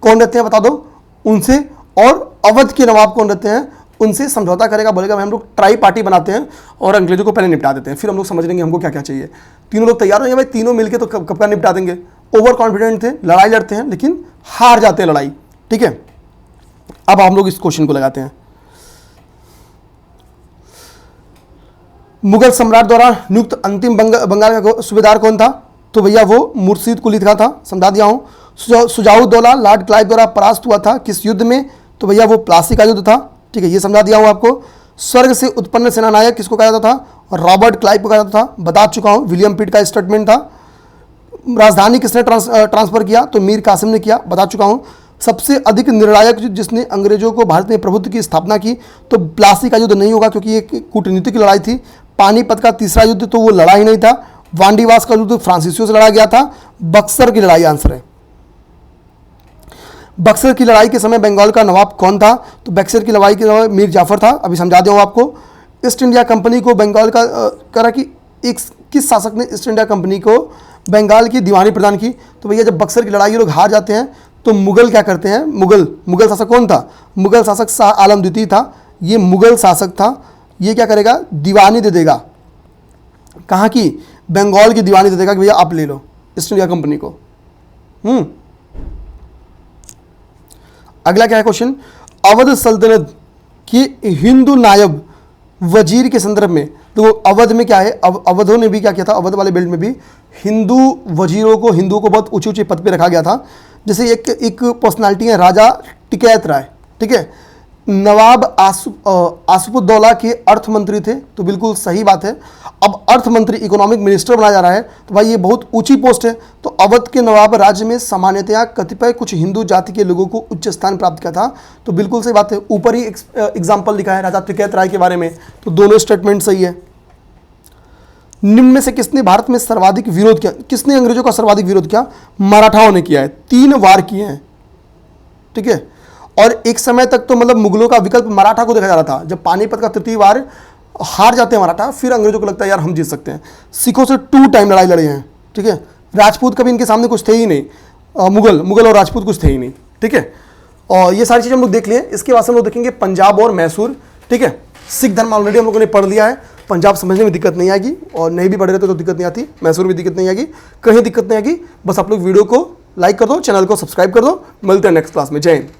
कौन रहते हैं बता दो, उनसे, और अवध के नवाब कौन रहते हैं, उनसे समझौता करेगा। बोलेगा भाई हम लोग ट्राई पार्टी बनाते हैं और अंग्रेजों को पहले निपटा देते हैं, फिर हम लोग समझ लेंगे हमको क्या क्या चाहिए। तीनों लोग तैयार हो भाई, तीनों मिलके तो कब का निपटा देंगे। ओवर कॉन्फिडेंट थे, लड़ाई लड़ते हैं लेकिन हार जाते हैं लड़ाई, ठीक है। अब हम लोग इस क्वेश्चन को लगाते हैं। मुगल सम्राट द्वारा नियुक्त अंतिम बंगाल का सूबेदार कौन था? तो भैया वो मुर्शीद कुली खां था, समझा दिया हूं। सुजाउद्दौला लॉर्ड क्लाइव द्वारा परास्त हुआ था किस युद्ध में? तो भैया वो प्लासी का युद्ध था, ठीक है, ये समझा दिया हूं आपको। स्वर्ग से उत्पन्न सेनानायक किसको कहा जाता था? रॉबर्ट क्लाइव को कहा जाता था, बता चुका हूं, विलियम पिट का स्टेटमेंट था। राजधानी किसने ट्रांसफर किया? तो मीर कासिम ने किया, बता चुका हूं। सबसे अधिक निर्णायक जिसने अंग्रेजों को भारत में प्रभुत्व की स्थापना की, तो प्लासी का युद्ध नहीं होगा क्योंकि ये कूटनीतिक लड़ाई थी। पानीपत का तीसरा युद्ध तो वो लड़ाई नहीं था। वांडीवास का युद्ध फ्रांसीसियों से लड़ा गया था। बक्सर की लड़ाई आंसर है। बक्सर की लड़ाई के समय बंगाल का नवाब कौन था? तो बक्सर की लड़ाई के नवाब मीर जाफर था, अभी समझा दिया हूं आपको। ईस्ट इंडिया कंपनी को बंगाल का करा कि एक किस शासक ने ईस्ट इंडिया कंपनी को बंगाल की दीवानी प्रदान की? तो भैया जब बक्सर की लड़ाई लोग हार जाते हैं तो मुगल क्या करते हैं? मुगल शासक कौन था? मुगल शासक शाह आलम द्वितीय था, ये मुगल शासक था। ये क्या करेगा? दीवानी दे देगा, कहाँ की? बंगाल की दीवानी दे देगा कि भैया आप ले लो ईस्ट इंडिया कंपनी को। अगला क्या है क्वेश्चन? अवध सल्तनत के हिंदू नायब वजीर के संदर्भ में, तो अवध में क्या है, अवधों ने भी क्या किया था, अवध वाले बेल्ट में भी हिंदू वजीरों को, हिंदुओं को बहुत ऊंचे ऊंचे पद पे रखा गया था। जैसे एक पर्सनालिटी है राजा टिकैत राय, ठीक है, नवाब आसिफुद्दौला के अर्थ मंत्री थे, तो बिल्कुल सही बात है। अब अर्थ मंत्री, इकोनॉमिक मिनिस्टर बनाया जा रहा है, तो भाई ये बहुत ऊंची पोस्ट है। तो अवध के नवाब राज्य में सामान्यतया कतिपय कुछ हिंदू जाति के लोगों को उच्च स्थान प्राप्त किया था, तो बिल्कुल सही बात है। ऊपर ही एग्जाम्पल लिखा है राजा टिकैत राय के बारे में, तो दोनों स्टेटमेंट सही है। निम्न में से किसने भारत में सर्वाधिक विरोध किया, किसने अंग्रेजों का सर्वाधिक विरोध किया? मराठाओं ने किया है, 3 वार किए हैं, ठीक है। और एक समय तक तो मतलब मुगलों का विकल्प मराठा को देखा जा रहा था। जब पानीपत का तृतीय वार हार जाते हैं मराठा, फिर अंग्रेजों को लगता है यार हम जीत सकते हैं। सिखों से 2 टाइम लड़ाई लड़े हैं, ठीक है। राजपूत कभी इनके सामने कुछ थे ही नहीं, मुगल और राजपूत कुछ थे ही नहीं, ठीक है। और ये सारी चीज़ें हम लोग देख लिए। इसके बाद हम लोग देखेंगे पंजाब और मैसूर, ठीक है। सिख धर्म ऑलरेडी हम लोगों ने पढ़ लिया है, पंजाब समझने में दिक्कत नहीं आएगी, और नहीं भी पढ़ रहे तो दिक्कत नहीं आती। मैसूर भी दिक्कत नहीं आएगी, कहीं दिक्कत नहीं आएगी। बस आप लोग वीडियो को लाइक कर दो, चैनल को सब्सक्राइब कर दो। मिलते हैं नेक्स्ट क्लास में। जय हिंद।